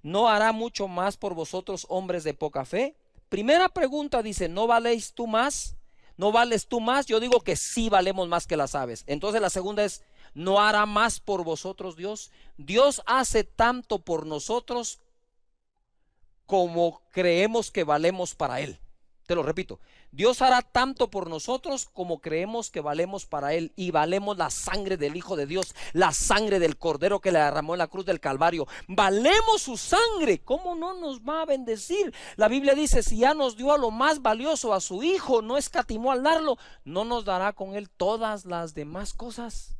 ¿no hará mucho más por vosotros, hombres de poca fe? Primera pregunta dice, ¿no valéis tú más? ¿No vales tú más? Yo digo que sí valemos más que las aves. Entonces la segunda es, ¿no hará más por vosotros Dios? Dios hace tanto por nosotros como creemos que valemos para Él. Te lo repito, Dios hará tanto por nosotros como creemos que valemos para Él, y valemos la sangre del Hijo de Dios, la sangre del Cordero que le derramó en la cruz del Calvario. Valemos su sangre. ¿Cómo no nos va a bendecir? La Biblia dice, si ya nos dio a lo más valioso, a su Hijo, no escatimó al darlo, ¿no nos dará con Él todas las demás cosas?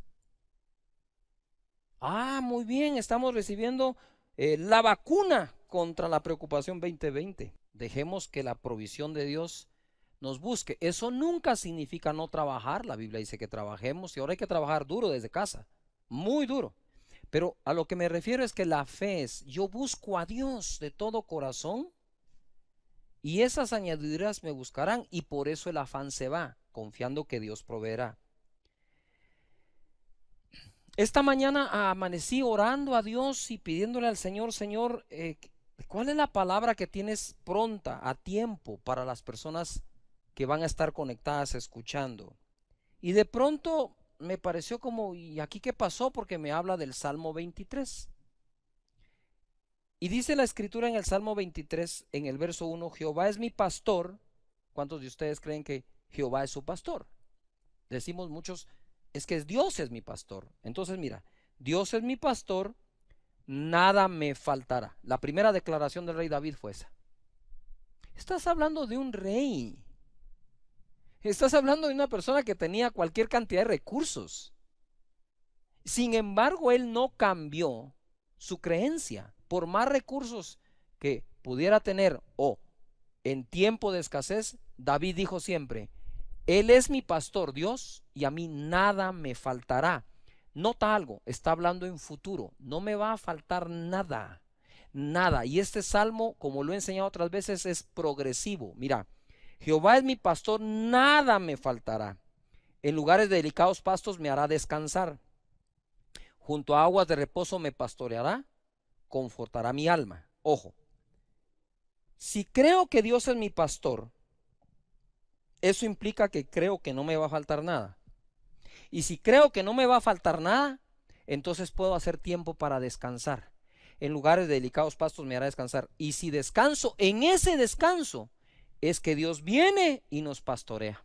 Muy bien, estamos recibiendo la vacuna contra la preocupación 2020. Dejemos que la provisión de Dios nos busque. Eso nunca significa no trabajar. La Biblia dice que trabajemos, y ahora hay que trabajar duro desde casa, muy duro. Pero a lo que me refiero es que la fe es, yo busco a Dios de todo corazón, y esas añadiduras me buscarán, y por eso el afán se va, confiando que Dios proveerá. Esta mañana amanecí orando a Dios y pidiéndole al Señor, Señor, ¿cuál es la palabra que tienes pronta, a tiempo, para las personas que van a estar conectadas escuchando? Y de pronto me pareció como, ¿y aquí qué pasó? Porque me habla del Salmo 23. Y dice la escritura en el Salmo 23, en el verso 1, Jehová es mi pastor. ¿Cuántos de ustedes creen que Jehová es su pastor? Decimos muchos, es que Dios es mi pastor. Entonces mira, Dios es mi pastor, nada me faltará. La primera declaración del rey David fue esa. Estás hablando de un rey. Estás hablando de una persona que tenía cualquier cantidad de recursos. Sin embargo, él no cambió su creencia. Por más recursos que pudiera tener, o en tiempo de escasez, David dijo siempre, Él es mi pastor, Dios, y a mí nada me faltará. Nota algo, está hablando en futuro, no me va a faltar nada, nada. Y este salmo, como lo he enseñado otras veces, es progresivo. Mira, Jehová es mi pastor, nada me faltará. En lugares de delicados pastos me hará descansar. Junto a aguas de reposo me pastoreará, confortará mi alma. Ojo, si creo que Dios es mi pastor, eso implica que creo que no me va a faltar nada. Y si creo que no me va a faltar nada, entonces puedo hacer tiempo para descansar. En lugares de delicados pastos me hará descansar. Y si descanso, en ese descanso es que Dios viene y nos pastorea.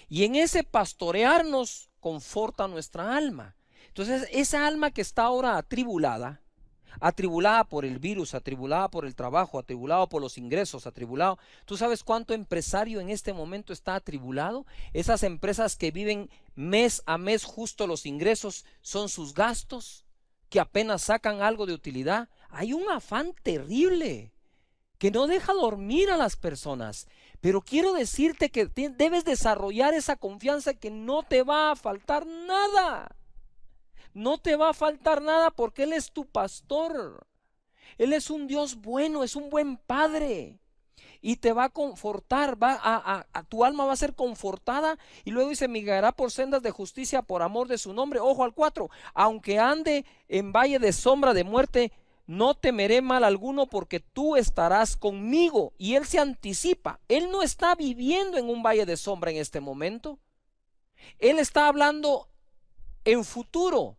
Y en ese pastorear nos conforta nuestra alma. Entonces esa alma que está ahora atribulada por el virus, atribulada por el trabajo, atribulado por los ingresos, atribulado. ¿Tú sabes cuánto empresario en este momento está atribulado? Esas empresas que viven mes a mes justo los ingresos son sus gastos, que apenas sacan algo de utilidad. Hay un afán terrible que no deja dormir a las personas. Pero quiero decirte que debes desarrollar esa confianza que no te va a faltar nada. No te va a faltar nada porque Él es tu pastor. Él es un Dios bueno, es un buen Padre. Y te va a confortar, tu alma va a ser confortada. Y luego dice, me guiará por sendas de justicia por amor de su nombre. Ojo al 4, aunque ande en valle de sombra de muerte, no temeré mal alguno porque tú estarás conmigo. Y Él se anticipa. Él no está viviendo en un valle de sombra en este momento. Él está hablando en futuro.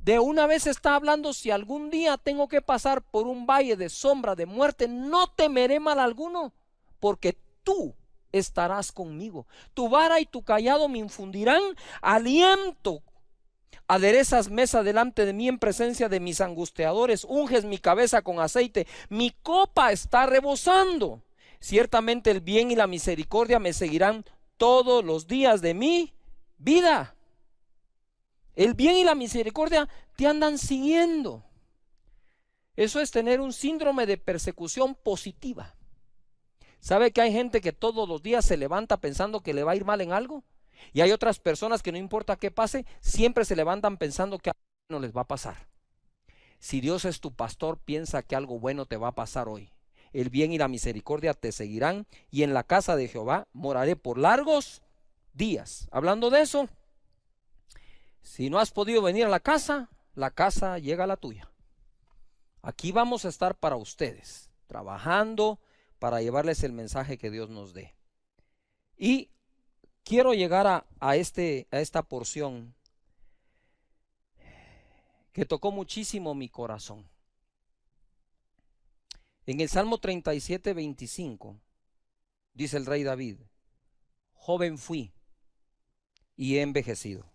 De una vez está hablando, si algún día tengo que pasar por un valle de sombra de muerte, no temeré mal alguno, porque tú estarás conmigo. Tu vara y tu cayado me infundirán aliento. Aderezas mesa delante de mí en presencia de mis angustiadores, unges mi cabeza con aceite, mi copa está rebosando. Ciertamente el bien y la misericordia me seguirán todos los días de mi vida. El bien y la misericordia te andan siguiendo. Eso es tener un síndrome de persecución positiva. ¿Sabe que hay gente que todos los días se levanta pensando que le va a ir mal en algo? Y hay otras personas que no importa qué pase, siempre se levantan pensando que algo no les va a pasar. Si Dios es tu pastor, piensa que algo bueno te va a pasar hoy. El bien y la misericordia te seguirán, y en la casa de Jehová moraré por largos días. Hablando de eso, si no has podido venir a la casa llega a la tuya. Aquí vamos a estar para ustedes, trabajando para llevarles el mensaje que Dios nos dé. Y quiero llegar a esta porción que tocó muchísimo mi corazón. En el Salmo 37, 25, dice el rey David, joven fui y he envejecido,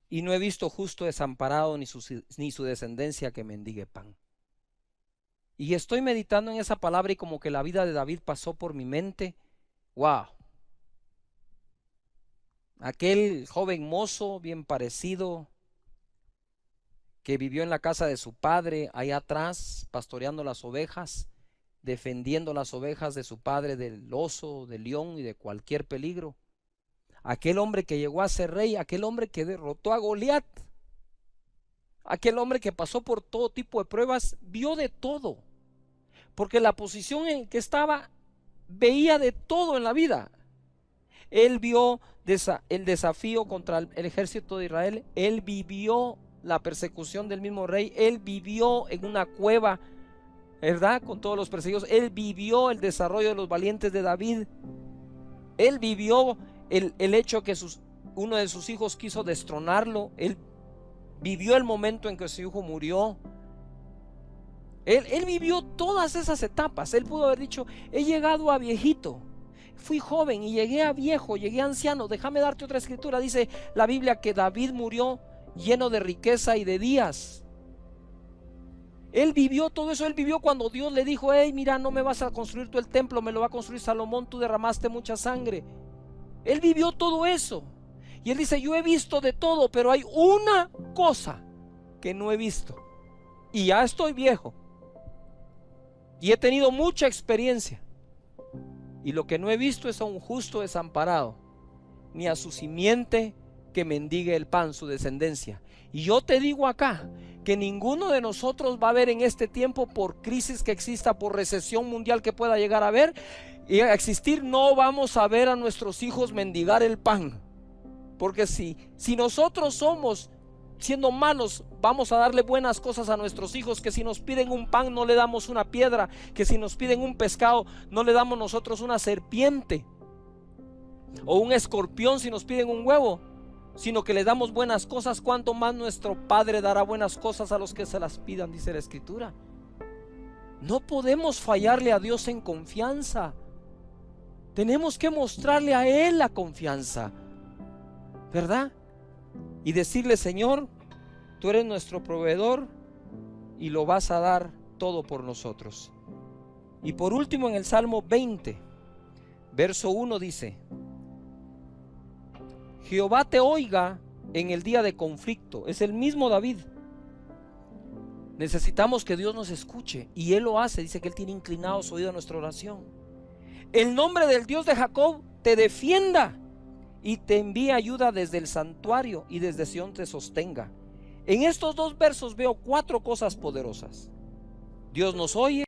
y no he visto justo desamparado ni su descendencia que mendigue pan. Y estoy meditando en esa palabra y como que la vida de David pasó por mi mente. Wow. Aquel joven mozo bien parecido que vivió en la casa de su padre, allá atrás, pastoreando las ovejas, defendiendo las ovejas de su padre del oso, del león y de cualquier peligro. Aquel hombre que llegó a ser rey, aquel hombre que derrotó a Goliat, aquel hombre que pasó por todo tipo de pruebas, vio de todo, porque la posición en que estaba, veía de todo en la vida. Él vio el desafío contra el ejército de Israel, él vivió la persecución del mismo rey, él vivió en una cueva, ¿verdad?, con todos los perseguidos, él vivió el desarrollo de los valientes de David, él vivió el hecho que uno de sus hijos quiso destronarlo, él vivió el momento en que su hijo murió. Él vivió todas esas etapas. Él pudo haber dicho, he llegado a viejito, fui joven y llegué a viejo, llegué a anciano. Déjame darte otra escritura. Dice la Biblia que David murió lleno de riqueza y de días. Él vivió todo eso. Él vivió cuando Dios le dijo, hey, mira, no me vas a construir tú el templo, me lo va a construir Salomón, tú derramaste mucha sangre. Él vivió todo eso. Y él dice, yo he visto de todo, pero hay una cosa que no he visto. Y ya estoy viejo. Y he tenido mucha experiencia. Y lo que no he visto es a un justo desamparado, ni a su simiente que mendigue el pan, su descendencia. Y yo te digo acá, que ninguno de nosotros va a ver en este tiempo, por crisis que exista, por recesión mundial que pueda llegar a haber y a existir, no vamos a ver a nuestros hijos mendigar el pan. Porque si nosotros somos, siendo malos, vamos a darle buenas cosas a nuestros hijos, que si nos piden un pan no le damos una piedra, que si nos piden un pescado no le damos nosotros una serpiente o un escorpión si nos piden un huevo, sino que le damos buenas cosas, cuanto más nuestro Padre dará buenas cosas a los que se las pidan, dice la Escritura. No podemos fallarle a Dios en confianza. Tenemos que mostrarle a Él la confianza, ¿verdad? Y decirle, Señor, tú eres nuestro proveedor y lo vas a dar todo por nosotros. Y por último, en el Salmo 20, verso 1 dice, Jehová te oiga en el día de conflicto. Es el mismo David. Necesitamos que Dios nos escuche y Él lo hace. Dice que Él tiene inclinado su oído a nuestra oración. El nombre del Dios de Jacob te defienda y te envía ayuda desde el santuario y desde Sión te sostenga. En estos dos versos veo 4 cosas poderosas. Dios nos oye.